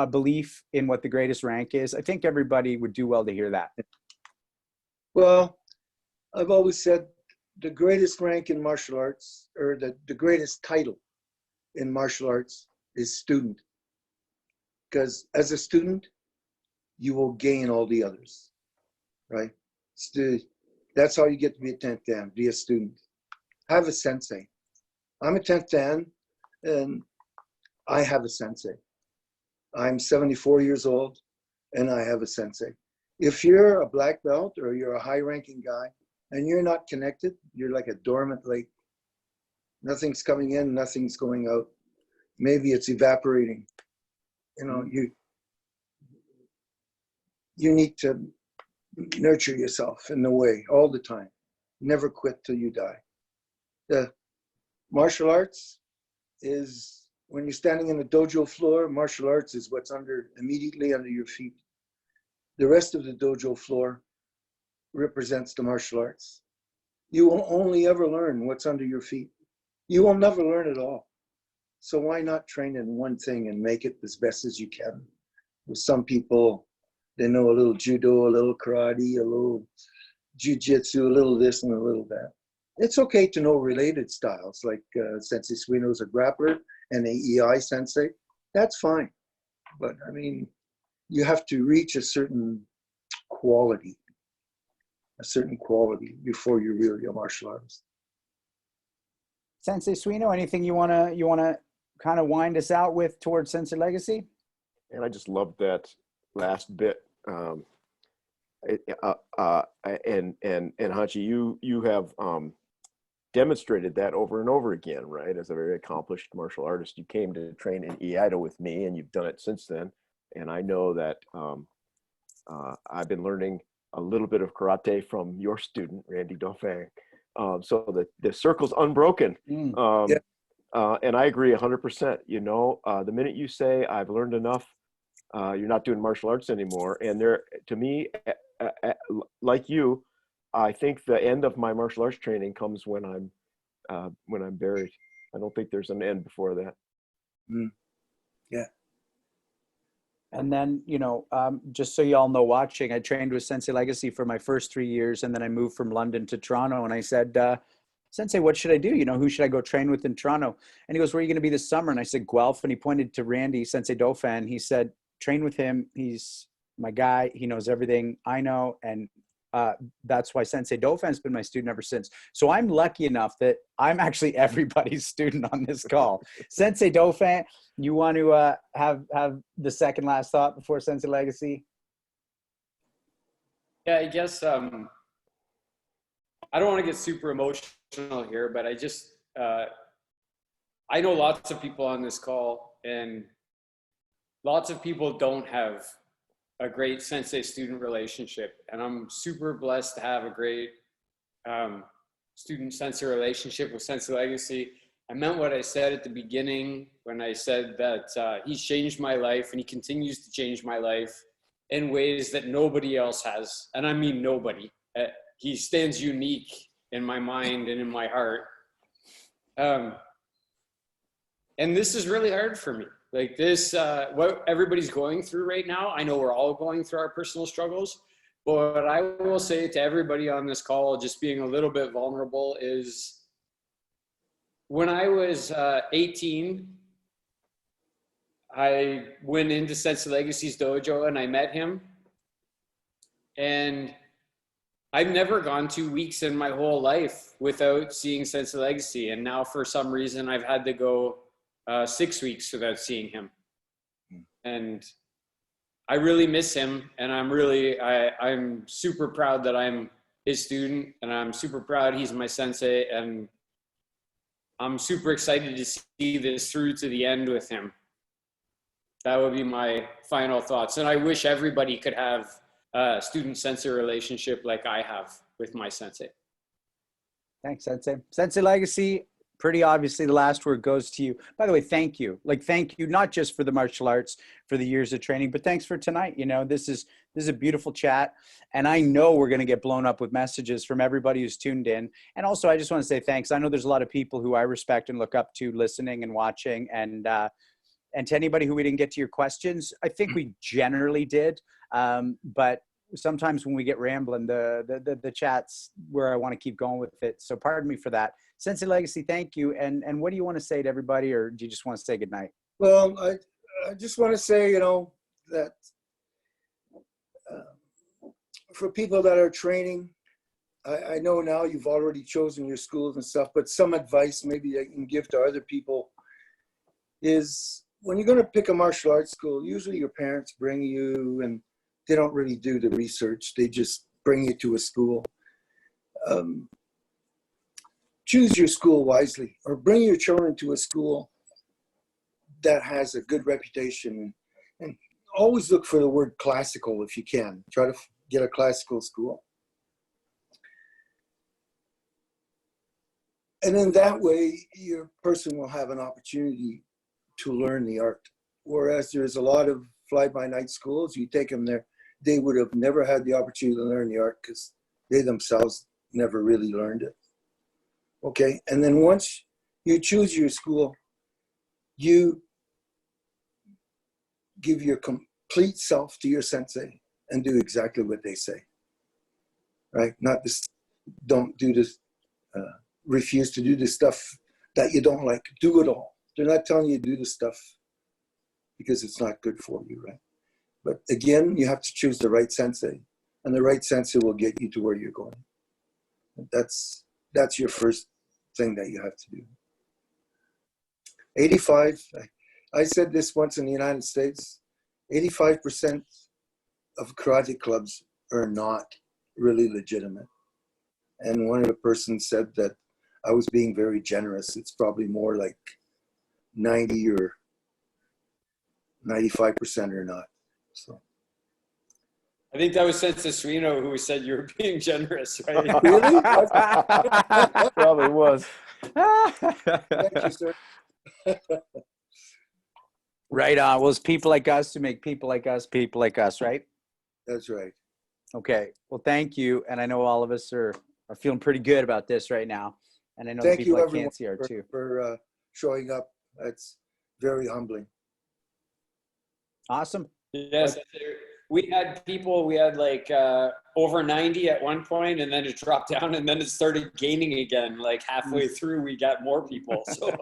belief in what the greatest rank is? I think everybody would do well to hear that. Well, I've always said the greatest rank in martial arts, or the greatest title in martial arts, is student. Because as a student, you will gain all the others, right? That's how you get to be a 10th dan, be a student. Have a sensei. I'm a 10th dan, and I have a sensei. I'm 74 years old, and I have a sensei. If you're a black belt or you're a high-ranking guy, and you're not connected, you're like a dormant lake. Nothing's coming in, nothing's going out. Maybe it's evaporating. You know, you need to nurture yourself in the way all the time. Never quit till you die. The martial arts is, when you're standing in the dojo floor, martial arts is what's immediately under your feet. The rest of the dojo floor represents the martial arts. You will only ever learn what's under your feet. You will never learn it all. So why not train in one thing and make it as best as you can? With some people, they know a little judo, a little karate, a little jiu-jitsu, a little this and a little that. It's okay to know related styles, like Sensei Suino's a grappler and a EI sensei. That's fine. But I mean, you have to reach a certain quality before you're really a martial artist. Sensei Suino, anything you wanna kind of wind us out with towards Sensei Legacy? And I just loved that last bit. And Hanshi, you have demonstrated that over and over again, right? As a very accomplished martial artist, you came to train in iaido with me, and you've done it since then. And I know that I've been learning a little bit of karate from your student, Randy Dauphin. So the circle's unbroken. Yeah. And I agree 100%. You know, the minute you say I've learned enough, you're not doing martial arts anymore. And there, to me, like you, I think the end of my martial arts training comes when I'm buried. I don't think there's an end before that. Yeah. And then, you know, just so y'all know watching, I trained with Sensei Legacy for my first 3 years, and then I moved from London to Toronto, and I said, Sensei, what should I do? You know, who should I go train with in Toronto? And he goes, where are you going to be this summer? And I said, Guelph. And he pointed to Randy, Sensei Dauphin. He said, train with him. He's my guy. He knows everything I know. And that's why Sensei Dauphin's been my student ever since. So I'm lucky enough that I'm actually everybody's student on this call. Sensei Dauphin, you want to have the second last thought before Sensei Legacy? Yeah, I guess I don't want to get super emotional here, but I know lots of people on this call, and lots of people don't have a great sensei-student relationship. And I'm super blessed to have a great student-sensei relationship with Sensei Legacy. I meant what I said at the beginning when I said that he's changed my life, and he continues to change my life in ways that nobody else has. And I mean nobody. He stands unique in my mind and in my heart. And this is really hard for me. Like this, what everybody's going through right now, I know we're all going through our personal struggles, but what I will say to everybody on this call, just being a little bit vulnerable, is when I was 18, I went into Sensei Legacy's dojo and I met him. And I've never gone 2 weeks in my whole life without seeing Sensei Legacy. And now for some reason, I've had to go 6 weeks without seeing him. And I really miss him. And I'm super proud that I'm his student, and I'm super proud he's my sensei. And I'm super excited to see this through to the end with him. That would be my final thoughts. And I wish everybody could have a student-sensei relationship like I have with my sensei. Thanks, Sensei. Sensei Legacy, pretty obviously the last word goes to you. By the way, thank you. Like, thank you, not just for the martial arts, for the years of training, but thanks for tonight. You know, this is a beautiful chat. And I know we're going to get blown up with messages from everybody who's tuned in. And also, I just want to say thanks. I know there's a lot of people who I respect and look up to listening and watching. And to anybody who we didn't get to your questions, I think we generally did. But sometimes when we get rambling, the chat's where I want to keep going with it. So pardon me for that. Sensei Legacy, thank you. And what do you want to say to everybody, or do you just want to say goodnight? Well, I just want to say, you know, that for people that are training, I know now you've already chosen your schools and stuff, but some advice maybe I can give to other people is when you're going to pick a martial arts school, usually your parents bring you and they don't really do the research. They just bring you to a school. Choose your school wisely, or bring your children to a school that has a good reputation. And always look for the word classical if you can. Try to get a classical school. And then that way, your person will have an opportunity to learn the art. Whereas there's a lot of fly-by-night schools, you take them there, they would have never had the opportunity to learn the art because they themselves never really learned it. Okay, and then once you choose your school, you give your complete self to your sensei and do exactly what they say, right? Not this, don't do this, refuse to do the stuff that you don't like, do it all. They're not telling you to do the stuff because it's not good for you, right? But again, you have to choose the right sensei, and the right sensei will get you to where you're going. That's your first thing that you have to do. 85, I said this once in the United States, 85% of karate clubs are not really legitimate. And one of the persons said that I was being very generous. It's probably more like 90 or 95% or not. So. I think that was Sensei Suino who said you were being generous, right? Really? Probably was. Thank you, sir. Right on. Well, it's people like us who make people like us, right? That's right. Okay. Well, thank you. And I know all of us are feeling pretty good about this right now. And I know the Thank people you, I everyone, can't see are too. for showing up. That's very humbling. Awesome. Yes. We had like over 90 at one point, and then it dropped down, and then it started gaining again. Like halfway through, we got more people. So.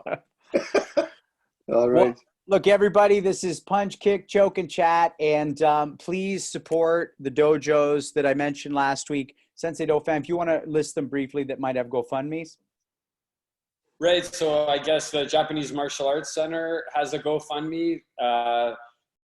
All right. Well, look, everybody, this is Punch, Kick, Choke, and Chat. And please support the dojos that I mentioned last week. Sensei Dofan, if you want to list them briefly that might have GoFundMes. Right. So I guess the Japanese Martial Arts Center has a GoFundMe,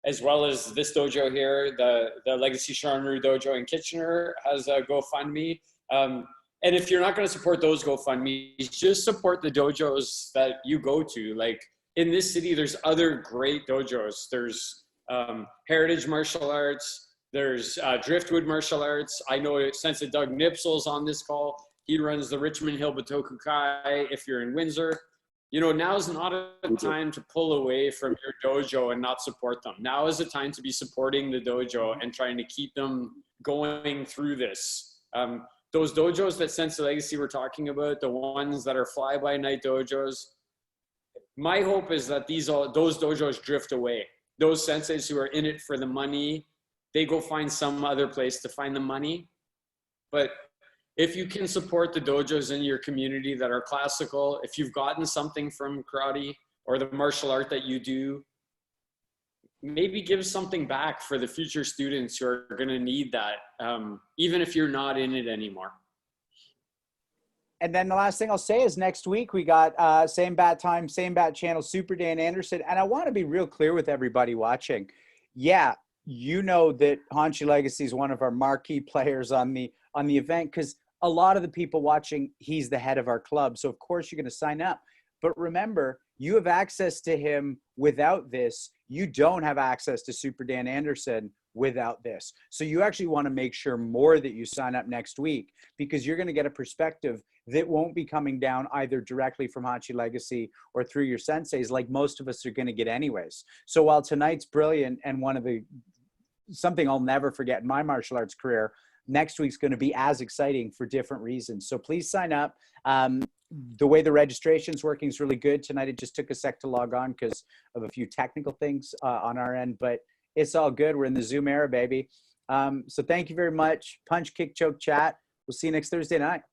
as well as this dojo here. The Legacy Shorin Ryu dojo in Kitchener has a GoFundMe. And if you're not going to support those GoFundMes, just support the dojos that you go to. Like in this city, there's other great dojos. There's Heritage Martial Arts. There's Driftwood Martial Arts. I know Sensei Doug Nipsel's on this call. He runs the Richmond Hill Batoku Kai if you're in Windsor. You know, now's not a time to pull away from your dojo and not support them. Now is the time to be supporting the dojo and trying to keep them going through this. those dojos that Sensei Legacy we're talking about, the ones that are fly-by-night dojos, my hope is that those dojos drift away. Those senseis who are in it for the money, they go find some other place to find the money. But if you can support the dojos in your community that are classical, if you've gotten something from karate or the martial art that you do, maybe give something back for the future students who are going to need that, even if you're not in it anymore. And then the last thing I'll say is next week we got same bat time, same bat channel, Super Dan Anderson. And I want to be real clear with everybody watching. Yeah, you know that Hanshi Legacy is one of our marquee players on the event, because a lot of the people watching, he's the head of our club. So of course you're going to sign up. But remember, you have access to him without this. You don't have access to Super Dan Anderson without this. So you actually want to make sure more that you sign up next week, because you're going to get a perspective that won't be coming down either directly from Hanshi Legacy or through your senseis, like most of us are going to get anyways. So while tonight's brilliant and something I'll never forget in my martial arts career, next week's going to be as exciting for different reasons. So please sign up. The way the registration's working is really good. Tonight it just took a sec to log on because of a few technical things on our end, but it's all good. We're in the Zoom era, baby. So thank you very much. Punch, kick, choke, chat. We'll see you next Thursday night.